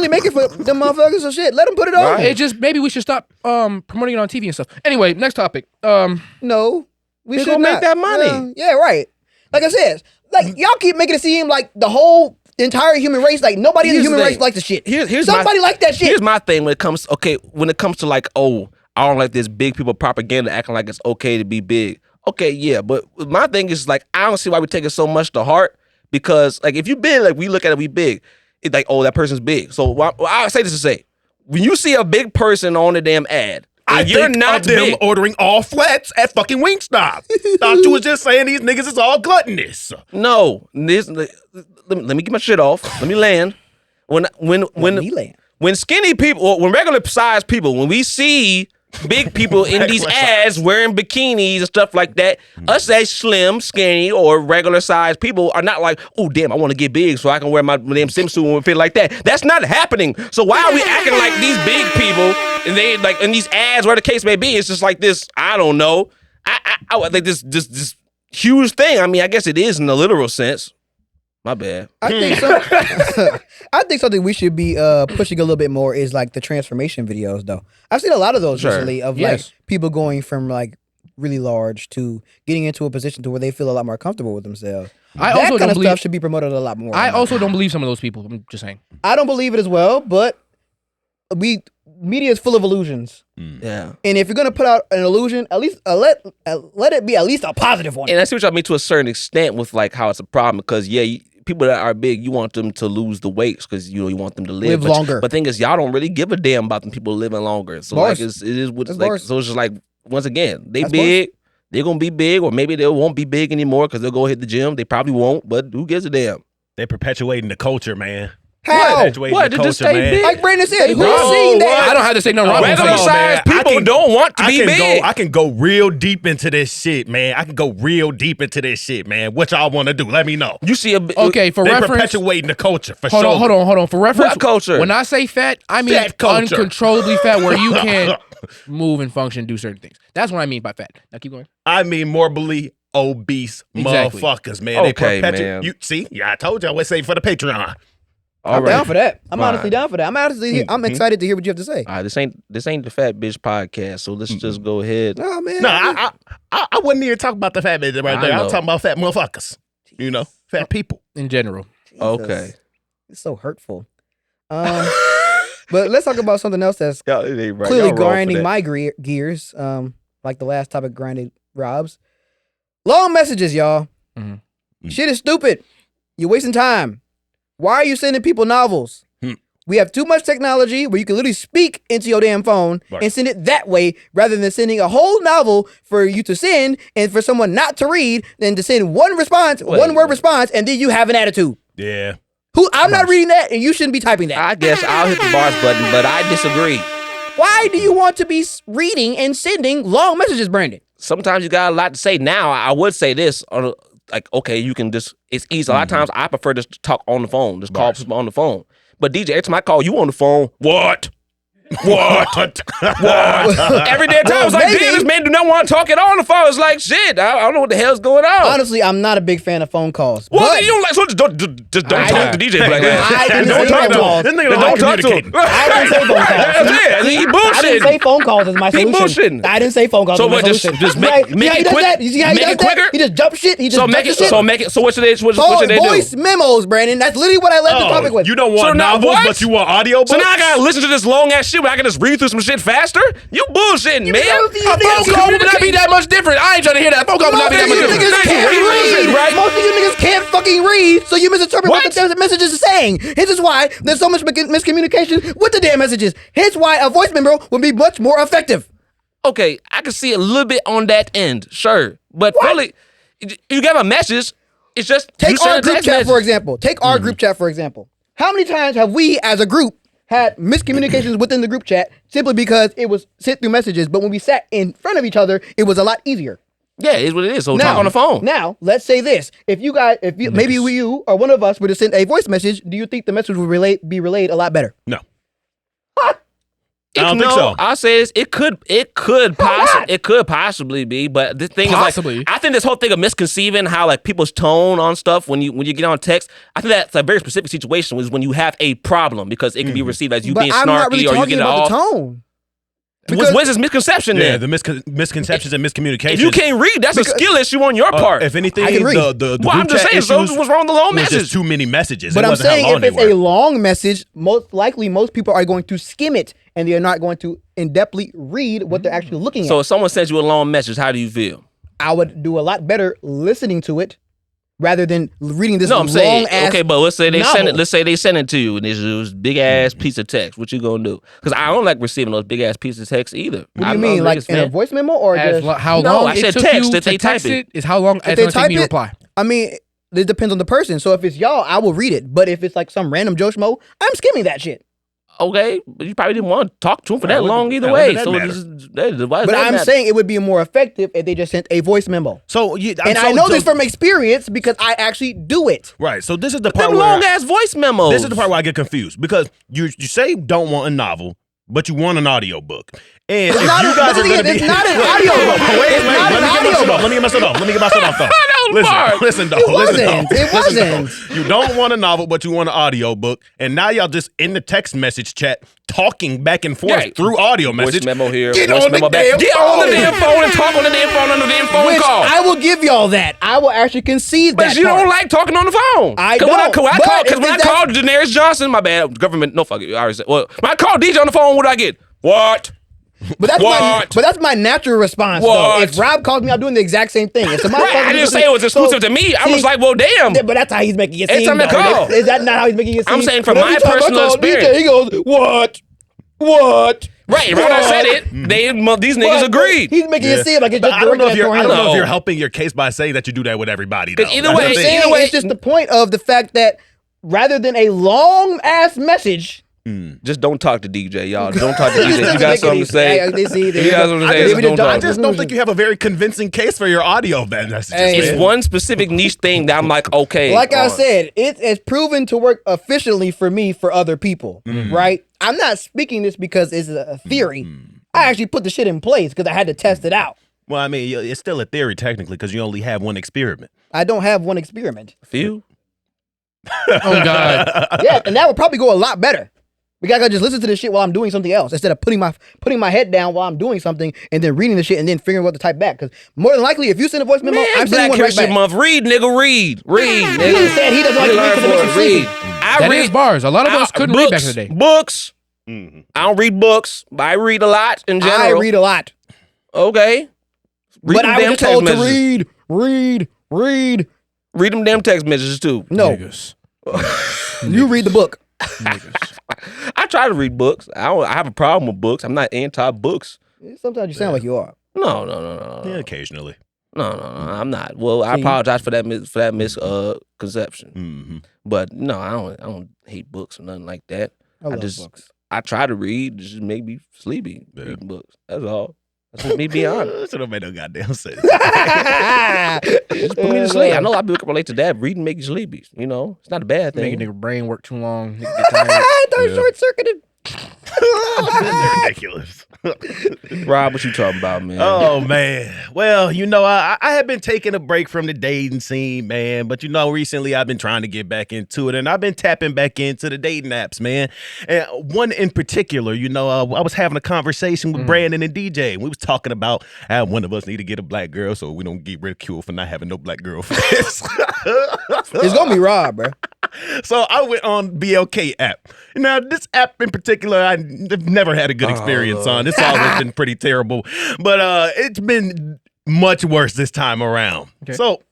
make it for them motherfuckers or shit. Let them put it on. Right. It just maybe we should stop promoting it on TV and stuff. Anyway, next topic. No, we They should gonna not. make that money. Yeah, right. Like I said, like y'all keep making it seem like the whole entire human race, like nobody in the human race likes the shit. Here's somebody like that shit. Here's my thing when it comes to like, oh, I don't like this big people propaganda acting like it's okay to be big. Okay, yeah, but my thing is like I don't see why we take it so much to heart because like if you big, like we look at it, we big. It's like, oh, that person's big. So I say this to say, when you see a big person on a damn ad, you're not them big. Ordering all flats at fucking Wingstop. Thought you was just saying these niggas is all gluttonous. No, let me get my shit off. Let me land. When skinny people or when regular sized people, when we see big people in these ads wearing bikinis and stuff like that, us as slim, skinny, or regular sized people are not like, oh damn, I want to get big so I can wear my damn swimsuit and fit like that. That's not happening. So why are we acting like these big people and they like in these ads, where the case may be? It's just like this. I don't know. I think this huge thing. I mean, I guess it is in the literal sense. My bad. I think something we should be pushing a little bit more is like the transformation videos, though. I've seen a lot of those recently of like people going from like really large to getting into a position to where they feel a lot more comfortable with themselves. That kind of stuff should be promoted a lot more. I also don't believe some of those people. I'm just saying. I don't believe it as well, but media is full of illusions. Yeah. And if you're gonna put out an illusion, at least let it be at least a positive one. And I see what I mean to a certain extent with like how it's a problem because people that are big, you want them to lose the weight because you want them to live longer. But the thing is, y'all don't really give a damn about them people living longer. So like it is what it's like. So it's just like once again, they're gonna be big, or maybe they won't be big anymore because they'll go hit the gym. They probably won't, but who gives a damn? They perpetuating the culture, man. How? What? Just stay big? Like Brandon said, we've seen that. I don't have to say no wrong. Regular sized people don't want to be big. I can go real deep into this shit, man. What y'all want to do? Let me know. You see okay, for reference, perpetuating the culture for sure. Hold on. For reference, what culture? When I say fat, I mean fat culture. Uncontrollably fat, where you can't move and function, do certain things. That's what I mean by fat. Now keep going. I mean morbidly obese motherfuckers, man. Okay, man. You see? Yeah, I told you I would say for the Patreon. I'm down for that. I'm honestly down for that. I'm excited to hear what you have to say. All right, this ain't the Fat Bitch podcast, so let's just go ahead. Oh man. No, I wouldn't even talk about the fat bitch right there. I was talking about fat motherfuckers. You know, fat people in general. Jesus. Okay. It's so hurtful. But let's talk about something else that's clearly grinding my gears. Like the last topic grinded Rob's. Long messages, y'all. Shit is stupid. You're wasting time. Why are you sending people novels? We have too much technology where you can literally speak into your damn phone and send it that way rather than sending a whole novel for you to send and for someone not to read, then to send one word response, and then you have an attitude. Yeah. I'm not reading that, and you shouldn't be typing that. I guess I'll hit the bars button, but I disagree. Why do you want to be reading and sending long messages, Brandon? Sometimes you got a lot to say. Now, I would say this like, okay, you can just, it's easy. A lot of times I prefer just to talk on the phone, just call people on the phone. But DJ, every time I call you on the phone, what? Every damn time it's like, damn, this man do not want to talk at all on the phone. It's like, shit, I don't know what the hell's going on. Honestly, I'm not a big fan of phone calls. Well, then you don't like, so just don't talk to DJ like that. Don't talk to him. This nigga don't talk to him. I didn't say phone calls. He bullshitting. I didn't say phone calls as my solution. He bullshitting. I didn't say phone calls as my solution. Just make it quick. You see how he does that? He just jump shit. He just make it. So what should they do? Voice memos, Brandon. That's literally what I led the topic with. You don't want novels, but you want audio books? So now I gotta listen to this long ass shit where I can just read through some shit faster? You bullshitting, man. A phone call would not be that much different. I ain't trying to hear that. A phone call would not be that much different. Right? Most of you niggas can't fucking read, so you misinterpret what the message is saying. This is why there's so much miscommunication with the damn messages. Hence why a voice memo would be much more effective. Okay, I can see a little bit on that end, sure. But really, you get a message, it's just take our group chat for example. How many times have we as a group had miscommunications within the group chat simply because it was sent through messages, but when we sat in front of each other, it was a lot easier. Yeah, it's what it is. So talk on the phone. Now, let's say this. If you or one of us were to send a voice message, do you think the message would be relayed a lot better? No. I don't think so. I'll say this. It could possibly be, but the thing is like, I think this whole thing of misconceiving how like people's tone on stuff when you get on text, I think that's a very specific situation is when you have a problem because it can be received as you being snarky or you get it off. The tone. What's this misconception Yeah, then? the misconceptions and miscommunications. If you can't read, that's a skill issue on your part. If anything, I can read. the Well, I'm group just chat saying, so issues what's wrong with the long was message? just too many messages. But It I'm wasn't how saying long if they it's were. a long message, most likely most people are going to skim it and they are not going to in-depthly read what they're actually looking So at. if someone sends you a long message, how do you feel? I would do a lot better listening to it rather than reading this No, I'm saying, long-ass okay, but let's say they send it. novel. Let's say they send it to you, and it's this big ass piece of text. What you gonna do? Because I don't like receiving those big ass pieces of text either. What do you mean, like in a voice memo or just... How No, long I it said took text, you if they to text type it. it is how long it's they going to take type me to it, reply. I mean, it depends on the person. So if it's y'all, I will read it. But if it's like some random Joe Schmo, I'm skimming that shit. Okay, but you probably didn't want to talk to him for Yeah, that what long the- either yeah, what way. did that So matter? why does But that I'm matter? saying it would be more effective if they just sent a voice memo. So I know this from experience because I actually do it. right. So this is the part them where long ass voice memos. this is the part where I get confused because you say you don't want a novel, but you want an audiobook. And if not you a- guys are but going to be it's not an audiobook. Wait, It's not let an me get my shit audiobook. off. Let me get my shit off though. Mark. Listen though. It Listen wasn't. though. It Listen, though. wasn't. You don't want a novel, but you want an audiobook. And now y'all just in the text message chat talking back and forth Right. through audio voice message. memo here. Get voice on the memo back. damn Get on the phone. damn phone and talk on the damn phone on the damn phone Which call. I will give y'all that. I will actually concede that. But you part. don't like talking on the phone. I 'Cause when don't, Because but when I if called Daenerys Johnson, my bad, government, no fuck it. I already said. Well, when I called DJ on the phone, what do I get? What? But What? that's my natural response. What? Though. If Rob calls me, I'm doing the exact same thing. If somebody Right, calls I me, didn't say it was exclusive to me. I was like, well, damn. But that's how he's making it Every seem. time I though. call. Is that not how he's making it seem? I'm saying from But every my time I personal call experience. DJ, he goes, what? Right, when I said it, these niggas agreed. He's making it seem like it's But just I don't know if directed you're. at I don't know if No. you're helping your case by saying that you do that with everybody. Though. Either That's way, the thing. either way- it's just the point of the fact that rather than a long ass message. Just don't talk to DJ, y'all. Don't talk to DJ. You got something to say? Yeah, they see, You got something to say? I Just don't I talk. just don't think you have a very convincing case for your audio messages. Hey. It's man. one specific niche thing that I'm like, okay. Like I on. said, it's proven to work efficiently for me for other people, right? I'm not speaking this because it's a theory. I actually put the shit in place because I had to test it out. Well, I mean, it's still a theory technically because you only have one experiment. I don't have one experiment. Few? Oh God. Yeah, and that would probably go a lot better. Because I could just listen to this shit while I'm doing something else instead of putting my head down while I'm doing something and then reading the shit and then figuring out what to type back. Because more than likely, if you send a voice memo, Man, I'm sending Black one right History back. Month. Read, nigga, read. Read, nigga. He said he doesn't like to read because it makes him Read. sleepy. I That read is bars. A lot of us couldn't read back in the day. Books. I don't read books, but I read a lot in general. I read a lot. Okay. Read But them I was damn just told text to messages. read. Read them damn text messages too. No, Niggas. you read the book. I try to read books. I have a problem with books. I'm not anti-books. Sometimes you sound like you are. No. Yeah, occasionally. No, I'm not. Well, I See? apologize for that misconception. Mm-hmm. But no, I don't hate books or nothing like that. I love just- books. I try to read, it just make me sleepy Yeah. reading books. That's all. That's just me being honest. So don't make no goddamn sense. Just put me to sleep. I know a lot of people can relate to that. Reading make you sleepy. You know, it's not a bad Make a thing. nigga brain work too long. Nigga get tired. I thought Yeah. short circuited. Ridiculous. Rob, what you talking about, man? Oh man. Well, I have been taking a break from the dating scene, man. But recently I've been trying to get back into it, and I've been tapping back into the dating apps, man. And one in particular, I was having a conversation with Brandon and DJ, and we was talking about how one of us need to get a black girl so we don't get ridiculed for not having no black girlfriends. It's gonna be Rob, bro. So I went on BLK app. Now, this app in particular, I've never had a good experience on. It's always been pretty terrible. But it's been much worse this time around. Okay. So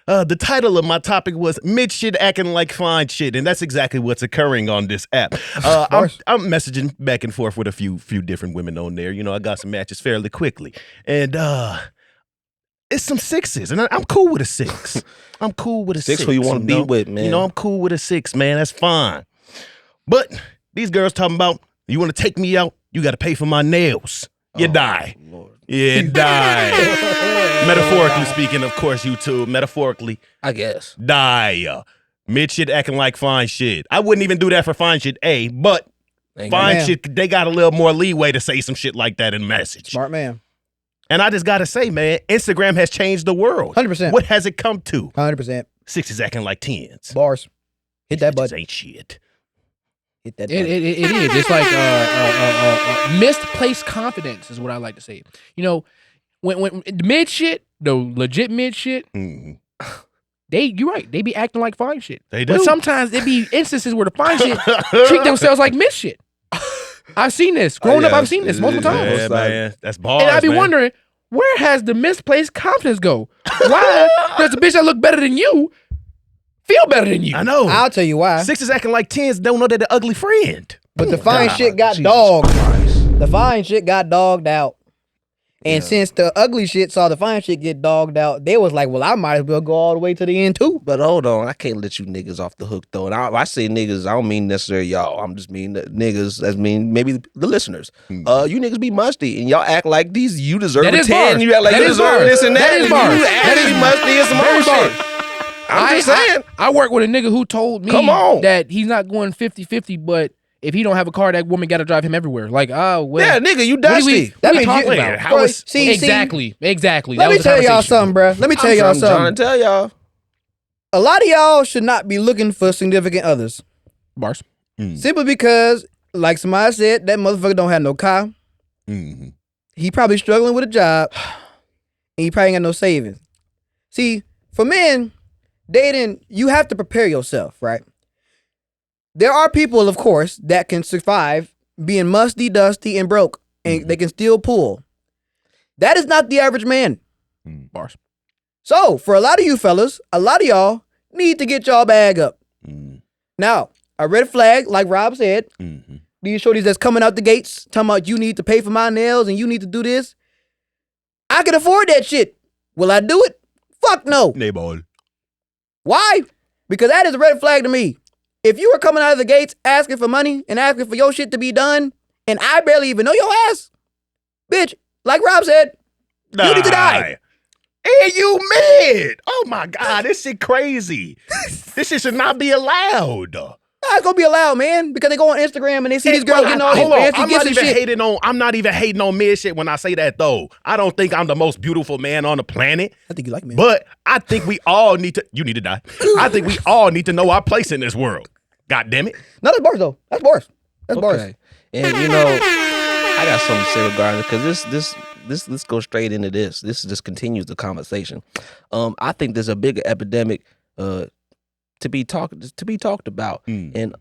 the title of my topic was Mid Shit Acting Like Fine Shit. And that's exactly what's occurring on this app. I'm messaging back and forth with a few different women on there. I got some matches fairly quickly. And it's some sixes, and I'm cool with a six. I'm cool with a six. Six who you want to be with, man. I'm cool with a six, man. That's fine. But these girls talking about, you want to take me out, you got to pay for my nails. You die. Lord. You die. Metaphorically speaking, of course, you too. Metaphorically, I guess. die. Mid shit acting like fine shit. I wouldn't even do that for fine shit, but Ain't fine man. shit, they got a little more leeway to say some shit like that in message. Smart man. And I just gotta say, man, Instagram has changed the world. 100%. What has it come to? 100%. Sixes acting like tens. Bars. Hit that Just button. ain't shit. Hit that. It is. It's like misplaced confidence is what I like to say. You know, when mid shit, the legit mid shit, you're right. They be acting like fine shit. They do. But sometimes there be instances where the fine shit treat themselves like mid shit. I've seen this. Growing up, I've seen this multiple times. Yeah, man. That's bars, And I be man. wondering, where has the misplaced confidence go? Why does the bitch that look better than you feel better than you? I know. I'll tell you why. Sixes acting like tens don't know they're the ugly friend. But the fine shit got Jesus dogged. Christ. The fine shit got dogged out. And since the ugly shit saw the fine shit get dogged out, they was like, well, I might as well go all the way to the end too. But hold on, I can't let you niggas off the hook though. And I say niggas, I don't mean necessarily y'all. I'm just mean the niggas. I mean maybe the listeners. You niggas be musty and y'all act like you deserve That a is 10. bars. You act like That you is deserve bars. this and that. That is and bars. You That actually is musty and some Very more bars. shit. I'm just saying. I work with a nigga who told me Come on. that he's not going 50-50, but if he don't have a car, that woman got to drive him everywhere. Like, oh, well. Yeah, nigga, you What are we, dusty. what are we means talking you- about? How is See, Exactly. Let That me was the tell y'all conversation. something, bro. Let me tell y'all I'm trying something. to tell y'all. A lot of y'all should not be looking for significant others. Bars. Simply because, like somebody said, that motherfucker don't have no car. He probably struggling with a job. And he probably ain't got no savings. See, for men, dating, you have to prepare yourself, right? There are people, of course, that can survive being musty, dusty, and broke, and they can still pull. That is not the average man. Bars. So, for a lot of you fellas, a lot of y'all need to get y'all bag up. Now, a red flag, like Rob said, these shorties that's coming out the gates, talking about you need to pay for my nails and you need to do this. I can afford that shit. Will I do it? Fuck no. Nayball. Why? Because that is a red flag to me. If you were coming out of the gates asking for money and asking for your shit to be done, and I barely even know your ass, bitch, like Rob said, you need to die. And you mad. Oh my God, this shit crazy. This shit should not be allowed. Nah, it's gonna be allowed, man, because they go on Instagram and they see these girls getting all these Hold on. fancy I'm gifts not and even shit. hating on mid shit when I say that though. I don't think I'm the most beautiful man on the planet. I think you like me. But I think we all need to. You need to die. I think we all need to know our place in this world. God damn it. No, that's bars though. That's bars. That's bars. Okay. And you know, I got something to say regarding it because let's go straight into this. This just continues the conversation. I think there's a bigger epidemic to be talked about. And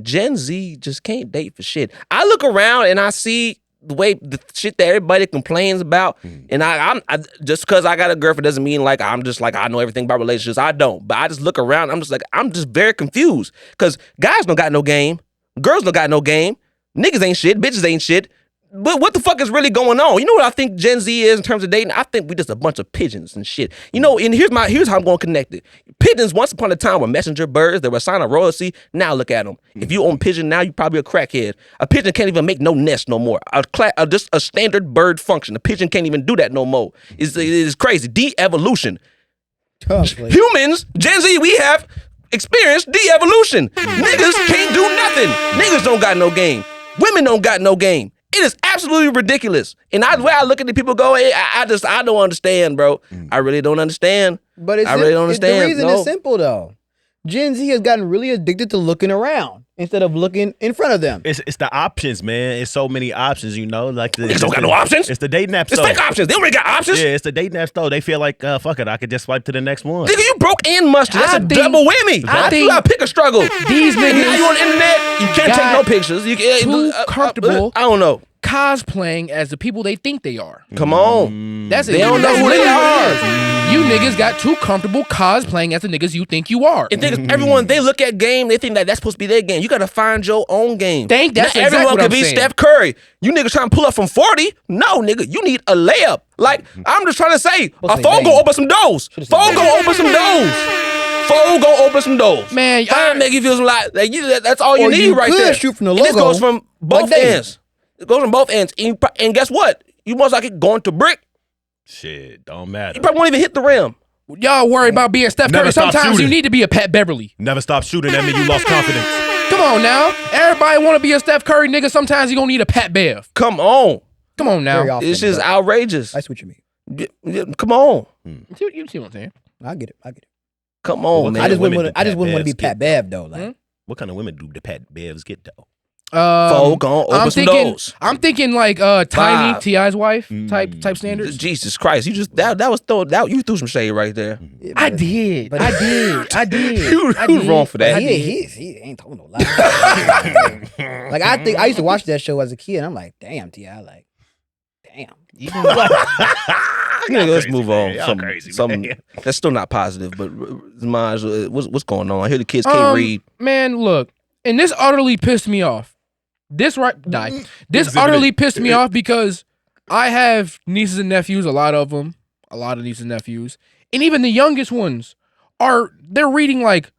Gen Z just can't date for shit. I look around and I see the way the shit that everybody complains about, and I just because I got a girlfriend doesn't mean like I'm just like I know everything about relationships. I don't, but I just look around. I'm just very confused because guys don't got no game, girls don't got no game, niggas ain't shit, bitches ain't shit. But what the fuck is really going on? You know what I think Gen Z is in terms of dating? I think we just a bunch of pigeons and shit. You know, and here's how I'm going to connect it. Pigeons once upon a time were messenger birds. They were a sign of royalty. Now look at them. If you own pigeon now, you probably a crackhead. A pigeon can't even make no nest no more. Just a standard bird function. A pigeon can't even do that no more. It's crazy. De-evolution. Humans, Gen Z, we have experienced de-evolution. Niggas can't do nothing. Niggas don't got no game. Women don't got no game. It is absolutely ridiculous. And the way I look at the people go, I don't understand, bro. I really don't understand. But I really don't understand. The reason is simple though. Gen Z has gotten really addicted to looking around instead of looking in front of them. It's the options, man. It's so many options, you know. Like Niggas don't got no options. It's the dating app It's store. fake options. They already got options. Yeah, it's the dating app store. They feel like, fuck it, I could just swipe to the next one. Nigga, you broke and musty. That's I a think- double whammy. I You think gotta pick a struggle. These And now niggas you on the internet, you can't take got no pictures. You too comfortable. I don't know. cosplaying as the people they think they are. Come on. That's it. They don't know That's who they literally what it are. is. You niggas got too comfortable cosplaying as the niggas you think you are. And think everyone, they look at game, they think that that's supposed to be their game. You gotta find your own game. That's Not exactly everyone what can I'm be saying. Steph Curry. You niggas trying to pull up from 40? No, nigga, you need a layup. Like, I'm just trying to say, a say phone bang. gonna open some doors. Should've said Phone bang. gonna open some doors. Phone gonna open some doors. Man, Fine make you feel some that's all you Or need you right could there. shoot from the And this logo, goes from both like they- ends. It goes from both ends. And guess what? You most likely going to brick. Shit, don't matter. You probably won't even hit the rim. y'all worry about being Steph Never Curry. stop Sometimes you shooting. need to be a Pat Beverly. Never stop shooting. That means you lost confidence. Come on now. Everybody want to be a Steph Curry nigga. Sometimes you gonna need a Pat Bev. Come on. Come on now. Very often, It's just but outrageous. I see what you mean. Come on. You see what I'm saying? I get it. Come on, What man. I just women wouldn't do want to Pat be Bevs Pat Bev though. Like What kind of women do the Pat Bevs get though? Folk on open some doors. I'm thinking like Tiny T.I.'s wife type standards. Jesus Christ, you just that was you threw some shade right there. Yeah, I did. You was wrong for that. He ain't told no lie. Like I used to watch that show as a kid. And I'm like, damn, T.I. Like, damn. Let's move on. Y'all crazy, man. That's still not positive, but Maj, what's going on? I hear the kids can't read. Man, look, and this utterly pissed me off. This utterly pissed me off because I have nieces and nephews, a lot of nieces and nephews, and even the youngest ones they're reading like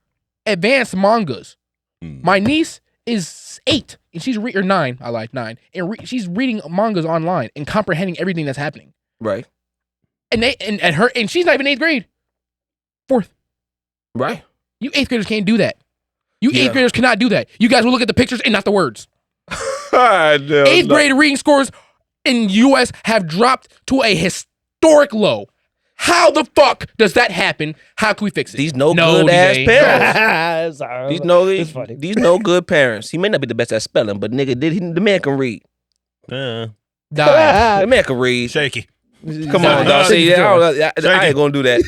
advanced mangas. My niece is 8 and she's or 9. I like 9, and she's reading mangas online and comprehending everything that's happening. Right. And she's not even 8th grade. 4th. Right. You 8th graders can't do that. You 8th graders cannot do that. You guys will look at the pictures and not the words. 8th grade reading scores in U.S. have dropped to a historic low. How the fuck does that happen? How can we fix it? These good ass parents. Sorry. These no good parents. He may not be the best at spelling, but nigga, the man can read. Die. The man can read. Shaky. Come on, dog. See, I ain't gonna do that.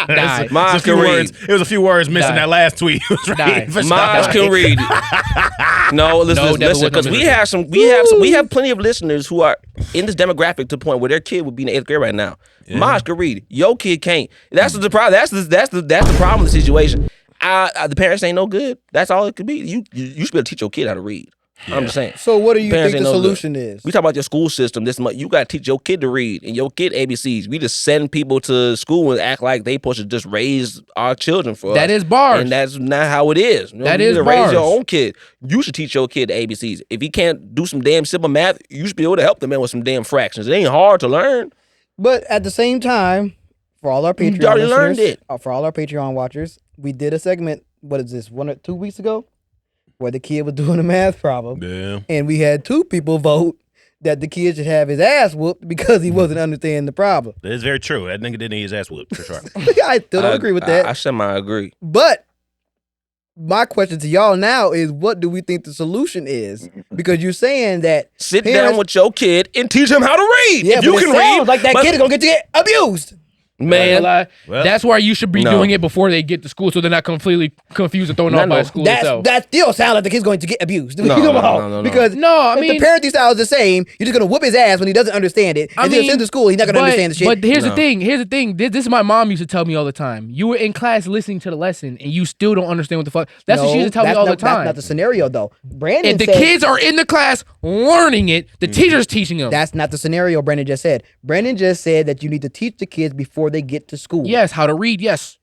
Die. Maj can read. It was a few words missing that last tweet. Maj can read. No, listen, because we have plenty of listeners who are in this demographic to the point where their kid would be in the 8th grade right now. Yeah. Maj can read. Your kid can't. That's the problem. That's the problem with the situation. The parents ain't no good. That's all it could be. You should be able to teach your kid how to read. Yeah. I'm just saying. So what do you think the solution is? We talk about your school system this month. You got to teach your kid to read and your kid ABCs. We just send people to school and act like they supposed to just raise our children for us. That is bars. And that's not how it is. You is bars. Raise your own kid. You should teach your kid the ABCs. If he can't do some damn simple math, you should be able to help the man with some damn fractions. It ain't hard to learn. But at the same time, for all our Patreon you already learned it. For all our Patreon watchers, we did a segment, what is this, 1 or 2 weeks ago? Where the kid was doing a math problem. Yeah. And we had 2 people vote that the kid should have his ass whooped because he wasn't understanding the problem. That is very true. That nigga didn't need his ass whooped, for sure. I still don't agree with that. I semi-agree. But my question to y'all now is, what do we think the solution is? Because you're saying that sit down with your kid and teach him how to read. Yeah, if you can read, like that kid is going to get abused. Man, that's why you should be doing it before they get to school, so they're not completely confused and thrown off by school itself. That still sounds like the kid's going to get abused. No. Because if the parenting style is the same, you're just going to whoop his ass when he doesn't understand it. And then send to school, he's not going to understand the shit. But here's the thing. This is my mom used to tell me all the time. You were in class listening to the lesson, and you still don't understand what the fuck. That's what she used to tell me all the time. That's not the scenario, though. Brandon and the kids are in the class learning it. The teacher's teaching them. That's not the scenario Brandon just said. Brandon just said that you need to teach the kids before they get to school. Yes, how to read, yes.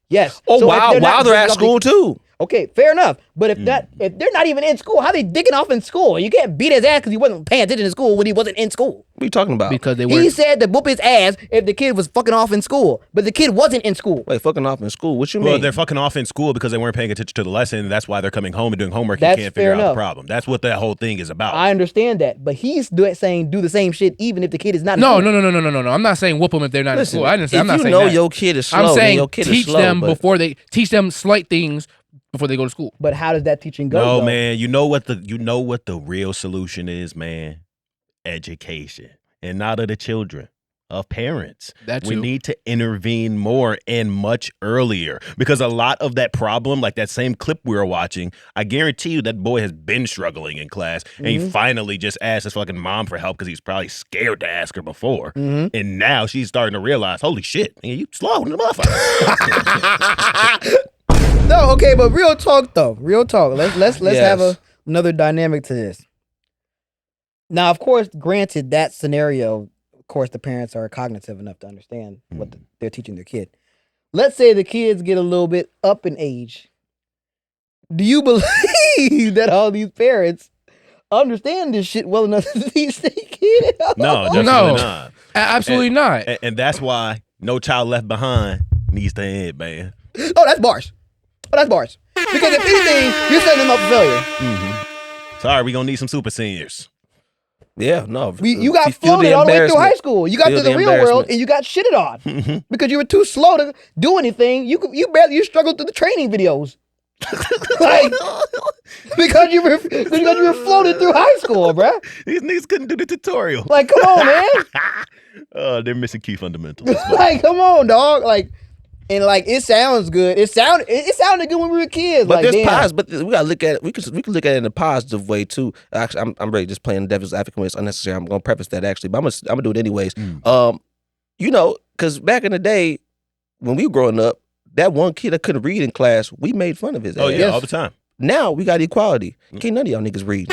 Oh, so while they're at school too. Okay, fair enough. But if they're not even in school, how are they digging off in school? You can't beat his ass because he wasn't paying attention in school when he wasn't in school. What are you talking about? Because they weren't. He said to whoop his ass if the kid was fucking off in school, but the kid wasn't in school. Wait, fucking off in school? What you mean? Well, they're fucking off in school because they weren't paying attention to the lesson, and that's why they're coming home and doing homework and can't figure out the problem. That's what that whole thing is about. I understand that, but he's saying do the same shit even if the kid is not in school. No. I'm not saying whoop them if they're not in school. I'm not saying that. Your kid is slow, I'm saying teach them before they teach them slight things before they go to school. But how does that teaching go? No, though? man. You know what the real solution is, man? Education. And not of the children, of parents. We need to intervene more and much earlier. Because a lot of that problem, like that same clip we were watching, I guarantee you that boy has been struggling in class. And he finally just asked his fucking mom for help because he was probably scared to ask her before. And now she's starting to realize, holy shit, man, you slow in the motherfucker. No, okay, but real talk though. Real talk. Let's have another dynamic to this. Now, of course, granted that scenario, of course, the parents are cognitive enough to understand what they're teaching their kid. Let's say the kids get a little bit up in age. Do you believe that all these parents understand this shit well enough to teach their kid? No, definitely not. Absolutely not. And that's why No Child Left Behind needs to end, man. Oh, that's bars. Because if anything, you're setting them up for failure. Sorry, we're going to need some super seniors. Yeah, no. You got floated all the way through high school. You got to the real world and you got shitted on because you were too slow to do anything. You struggled through the training videos. Like, because you were floated through high school, bruh. These niggas couldn't do the tutorial. Like, come on, man. They're missing key fundamentals. Like, come on, dog. Like, and like, it sounds good. It sounded good when we were kids. But like, there's damn. positive. But we gotta look at it. We can look at it in a positive way too. Actually, I'm really just playing devil's advocate when it's unnecessary. I'm gonna preface that actually, but I'm gonna do it anyways. You know, because back in the day when we were growing up, that one kid that couldn't read in class, we made fun of his ass. Oh yeah, all the time. Now we got equality. Can't none of y'all niggas read.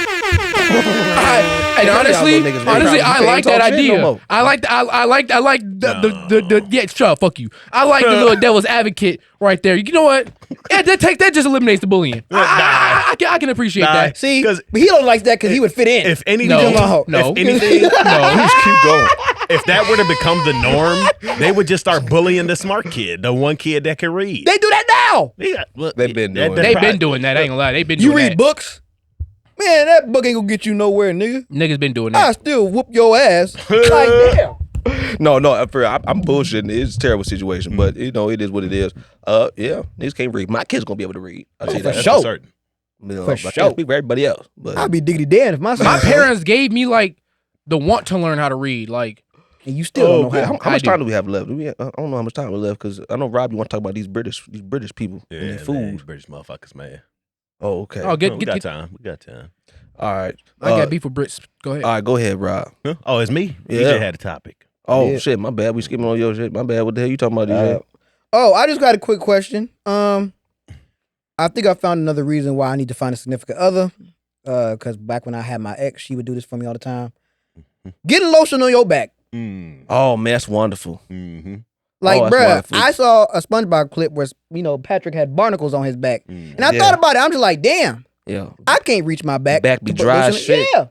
And honestly, I like that idea. I like the yeah, shut up, fuck you. I like the little devil's advocate right there. You know what? Yeah, that just eliminates the bullying. I can appreciate that. See, but he don't like that because he would fit in. If anything, no. If anything, just keep going. If that were to become the norm, they would just start bullying the smart kid, the one kid that can read. They do that now. Yeah, look, They've been doing They've been doing that. I ain't gonna lie. They've been You doing read that. books? Man, that book ain't gonna get you nowhere, nigga. Niggas been doing I that. still whoop your ass. Like, damn. No, I'm bullshitting. It's a terrible situation, but you know it is what it is. Yeah, niggas can't read. My kids gonna be able to read. I'll tell you that. for sure. certain. You know, For I sure. can't speak for everybody else, but I'd be diggity damned if my son. My parents gave me like the want to learn how to read. Like, and you still don't know how. how much time do we have left? I don't know how much time we left because I know Rob, you want to talk about these British people and Yeah, these fools. man, British motherfuckers, man. Oh, okay. oh, We got time. We got time. All right. I got beef with Brits. Go ahead. All right, go ahead, Rob. Huh? Oh, it's me. Yeah. DJ had a topic. Oh Yeah. shit, my bad. We skipping on your shit. My bad. What the hell you talking about, DJ? I just got a quick question. I think I found another reason why I need to find a significant other. Because back when I had my ex, she would do this for me all the time. Getting lotion on your back. Oh man, that's wonderful. Mm-hmm. Like, that's bruh, wonderful. I saw a SpongeBob clip where, Patrick had barnacles on his back. And I thought about it. I'm just like, damn, Yeah. I can't reach my back. Back be to put dry lotion as in- shit.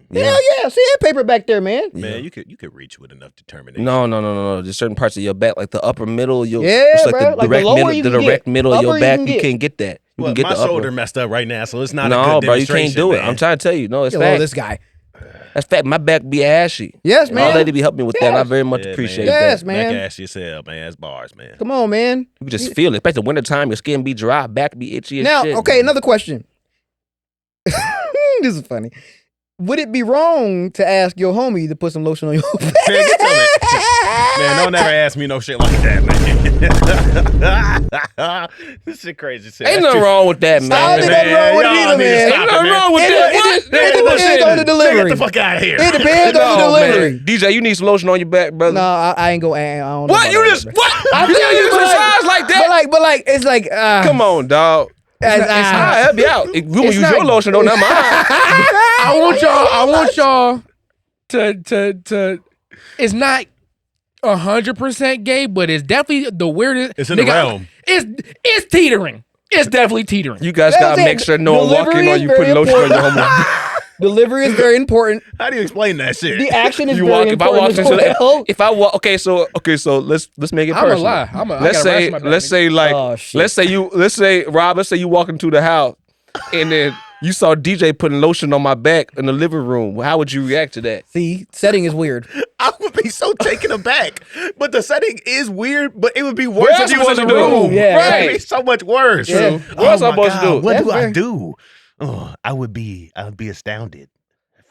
Yeah. Hell yeah. See that paper back there, man. Man, you could reach with enough determination. No. There's certain parts of your back, like the upper middle, Yeah, it's like bro. the Like the direct lower middle, you the can direct get. middle of Upper your you back. can You get. can't get that. You Well, can get my the upper. shoulder messed up right now, so it's not a No, good bro, you can't do it. man. I'm trying to tell you. No, it's Hello, fact. this guy. That's fact. My back be ashy. Yes, man. My lady be helping me with that. And I Yes. very much Yeah, appreciate man. Yes, that. man. Back ass yourself, man. That's bars, man. Come on, man. You can just feel it. Especially the wintertime, your skin be dry, back be itchy as Now, shit. okay, another question. This is funny. Would it be wrong to ask your homie to put some lotion on your back? Man, get your man, don't ever ask me no shit like that, man. This shit crazy shit. Ain't nothing wrong with that, Stop man. it. Nothing wrong with it either, man. Ain't nothing wrong with It that. depends on the Get delivery. the fuck out of here. It depends on the No, delivery. man. DJ, you need some lotion on your back, brother. No, I ain't go. I don't know What? about You all just that, bro. what? I You feel you, use but the like- size like that? But like, it's like. Come on, dog. I'll help you out. If we will It's use not- your lotion, though, not mine. I want y'all to it's not 100% gay, but it's definitely the weirdest. It's in the realm. It's teetering. It's definitely teetering. You guys That's gotta it. make sure no one Delivery walking on is you very putting lotion on your important. homo. Delivery is very important. How do you explain that shit? The action is You very walk. If I walk important. into as well. if I walk. Okay, so let's make it I'm personal. a lie. I Let's got a rash say on my back, let's nigga. say like Oh, shit. let's say Rob. Let's say you walk into the house and then you saw DJ putting lotion on my back in the living room. How would you react to that? See, setting is weird. I would be so taken aback. But the setting is weird, but it would be worse What if else you was was I in the supposed to room. do? Yeah, Right. right. It'd be so much worse. Yeah. What else Oh I'm my supposed to do? God, what That's do I fair. do? Oh, I would be astounded.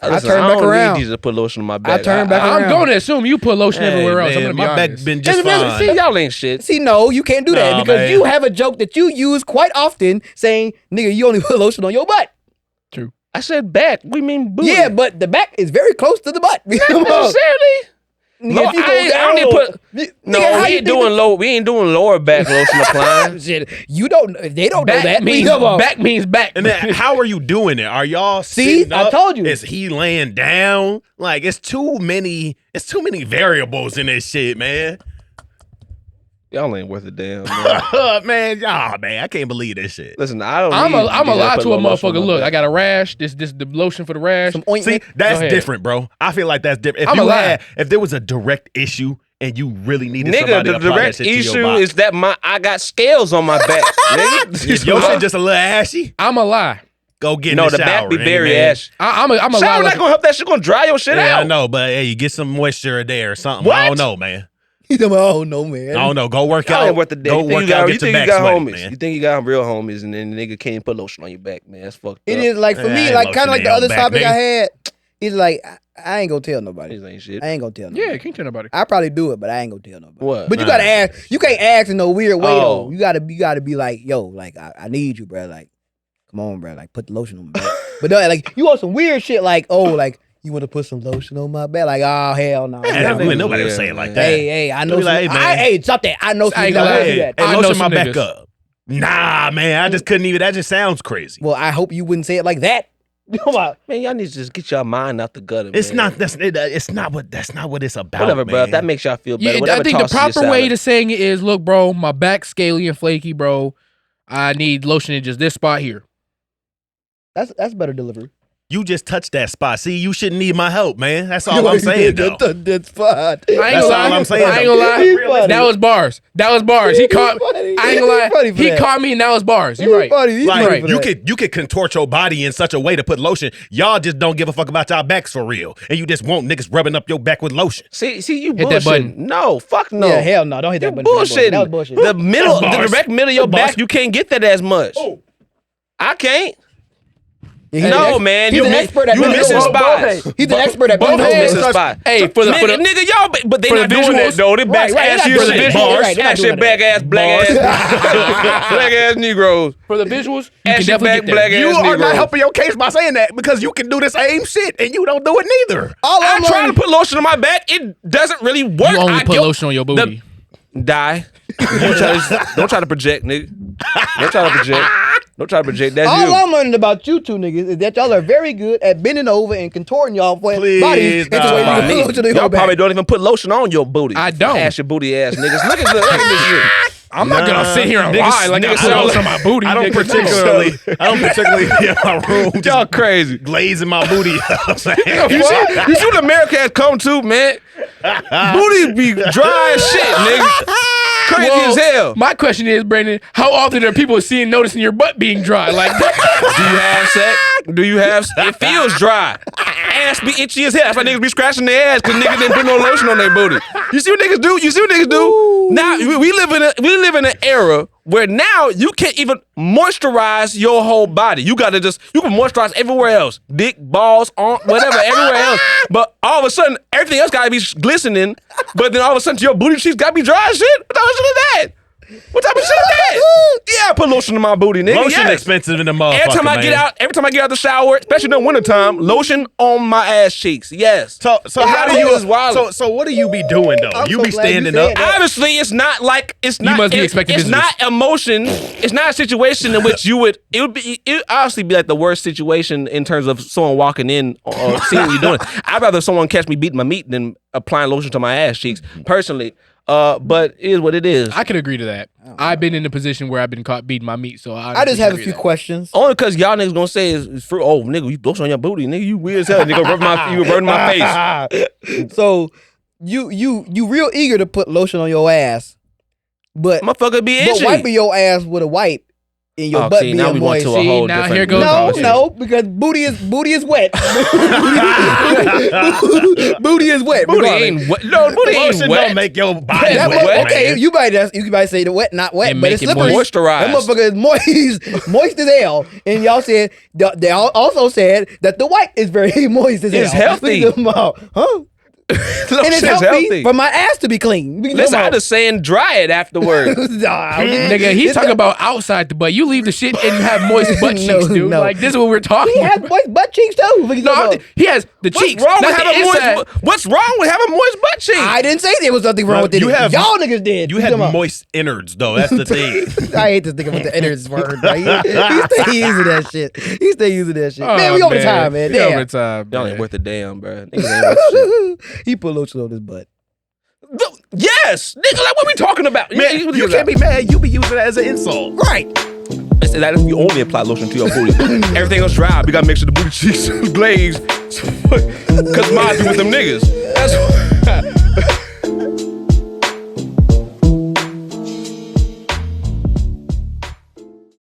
Listen, turn I back don't around. need DJ to put lotion on my back. turn back I'm around. going to assume you put lotion everywhere else. I'm man, gonna be my back honest. been just fine. See, y'all ain't shit. See, no, you can't do that Nah, because man. you have a joke that you use quite often saying, nigga, you only put lotion on your butt. I said back. We mean booty. Yeah, but the back is very close to the butt. Not necessarily. Nigga, No, if you go I don't need down- to put. Nigga, how No, you we ain't doing lower back lotion applying. Shit, you don't. They don't know Back that. means Come on. back means back. And then how are you doing it? Are y'all See, sitting I up? told you. Is he laying down? Like it's too many variables in this shit, man. Y'all ain't worth a damn. Man. man, I can't believe this shit. Listen, I don't. I'm need a DJ lie put to a no lotion on motherfucker. my Look, back. I got a rash. This the lotion for the rash. Some ointment. See, that's ahead. different, bro. I feel like that's different. I'm a lie. If there was a direct issue and you really needed Nigga, somebody the to apply that direct shit to your issue body. is that I got scales on my back. Nigga. Your shit just a little ashy. I'm a lie. Go get in No, the the shower. back be Randy, very man. ashy. I'm a Shower lie. not gonna help that shit. Gonna dry your shit Yeah, out. I know, but hey, you get some moisture there or something. What? I don't know, man. He's talking about, oh no, man. I don't know. Go work Y'all out. ain't worth the day. Go work out. Get your back sweaty, homies. man. You think you got real homies, and then the nigga can't put lotion on your back, man. That's fucked It up. is like, for me, like kind of like the other topic I had. It's like, I ain't gonna tell nobody. This ain't shit. I ain't gonna tell nobody. Yeah, can't tell nobody. I probably do it, but I ain't gonna tell nobody. What? But you gotta ask. You can't ask in no weird way Oh. though. You gotta be like, yo, like I need you, bro. Like, come on, bro. Like, put the lotion on my back. But no, like, you want some weird shit, like, oh, like, you want to put some lotion on my back? Like, oh hell no. Nobody will say it like that. Hey, I know. Like, Hey, stop that. I know. I ain't Some gonna niggas lie. do that. Hey, I know lotion my some back niggas. up. Nah, man, I just couldn't even. That just sounds crazy. Well, I hope you wouldn't say it like that. Come on. Man, y'all need to just get your mind out the gutter. It's man. not. It's not what. That's not what it's about. Whatever, bro. man. If that makes y'all feel better. Yeah, Whatever I think the tosses your proper way salad. to saying it is, look, bro, my back's scaly and flaky, bro. I need lotion in just this spot here. That's better delivery. You just touched that spot. See, you shouldn't need my help, man. That's all I'm saying, though. That spot. I ain't That's gonna all lie. I'm saying. I ain't gonna lie. That was bars. He caught. I ain't gonna lie. He caught me, and that was bars. You're right. Like you could contort your body in such a way to put lotion. Y'all just don't give a fuck about y'all backs for real, and you just want niggas rubbing up your back with lotion. See, you Hit that button. bullshitting. No, fuck no. Yeah, hell no. Don't hit You that button. bullshitting. That was bullshit. The middle, That's the bars. direct middle of your That's bars. back, you can't get that as much. I can't. Yeah, No, man, he's you an expert at you bending missing over. spots. He's an expert at both bending hands. over. Missing spots. Hey, for the nigga, y'all, but they for not the doing that visuals. though. They back Right, ass they're your not doing shit. that. You're right, they're not Ass your doing back that. ass black ass black ass Negroes. for the visuals, you Ass can your definitely back get black there. You ass are Negroes. not helping your case by saying that because you can do the same shit and you don't do it neither. All I I'm try to learning- put lotion on my back. It doesn't really work. You only I put get- lotion on your booty. Die. Don't try to project, nigga. Don't try to project. Don't try to project. That's All you. I'm learning about you two niggas is that y'all are very good at bending over and contorting y'all Please, bodies into nah. where you About can me. put lotion in Y'all your back. probably don't even put lotion on your booty. I don't. Ass your booty ass niggas. Look at this shit. I'm not gonna sit here and Niggas- lie like I niggas put sound lotion on my booty. I don't nigga. particularly be in my room Y'all just crazy. glazing my booty up. You see what America has come to, man? Booties be dry as shit, nigga. Crazy Well, as hell. My question is, Brandon, how often are people noticing your butt being dry? Like, Do you have sex? Do you have? It feels dry. Ass be itchy as hell. That's why niggas be scratching their ass because niggas didn't put no lotion on their booty. You see what niggas do? You see what niggas do? Now we live in an era where now you can't even moisturize your whole body. You can moisturize everywhere else, dick, balls, arm, whatever, everywhere else. But all of a sudden, everything else gotta be glistening. But then all of a sudden, your booty cheeks gotta be dry as shit. What type of shit is that? What type of shit is that? Yeah, I put lotion in my booty, nigga. Lotion yes. expensive in the motherfucker, Every time I get out the shower, especially in the wintertime, lotion on my ass cheeks. Yes. So how do you? Is wild. So what do you be doing though? I'm You so be glad you standing said up. that. Obviously, it's not like it's not. must be expecting It's visitors. not emotion. It's not a situation in which you would. It would obviously be like the worst situation in terms of someone walking in or seeing what you're doing. I'd rather someone catch me beating my meat than applying lotion to my ass cheeks. Personally, but it is what it is. I can agree to that. I've been in a position where I've been caught beating my meat, so I just have a few questions. Only because y'all niggas gonna say it's fruit. Oh, nigga, you lotion on your booty, nigga. You weird as hell. Nigga, you rubbing my face. So you real eager to put lotion on your ass, but Motherfucker be itchy. wiping your ass with a wipe in your butt see, being now we went moist. to a whole now different here goes- conversation. No, because booty is wet. Booty is wet. Booty regardless. ain't wet. No, booty Lotion ain't wet. don't make your body That wet, wet, okay, man. you might say the wet, not wet, And but make it's it slippery. moisturized. That motherfucker is moist as hell. And y'all said they also said that the white is very moist as hell. It's healthy. Huh? Lotion And it's is healthy for my ass to be clean. Listen, I just saying dry it afterwards. Nigga, he's talking about outside the butt. You leave the shit and you have moist butt No, cheeks, dude. no. Like, this is what we're talking He has about. moist butt cheeks too. He has the cheeks. What's wrong not with the having inside. moist? What's wrong with having moist butt cheeks? I didn't say there was nothing wrong Bro, with it. you have- Y'all niggas did. You What had talking about? moist innards though. That's the thing. I hate this nigga with the innards word. Bro. He stay using that shit. He stay using that shit. man, we over time, man. We Damn. over time, Y'all man. ain't worth a damn, bro. Niggas ain't worth shit. He put lotion on his butt. Yes, nigga. Like, what we talking about? Man, you can't be mad. You be using it as an insult. Right. It's that you only apply lotion to your booty. Everything else dry. We gotta make sure the booty cheeks glaze. Cause mine be with them niggas. That's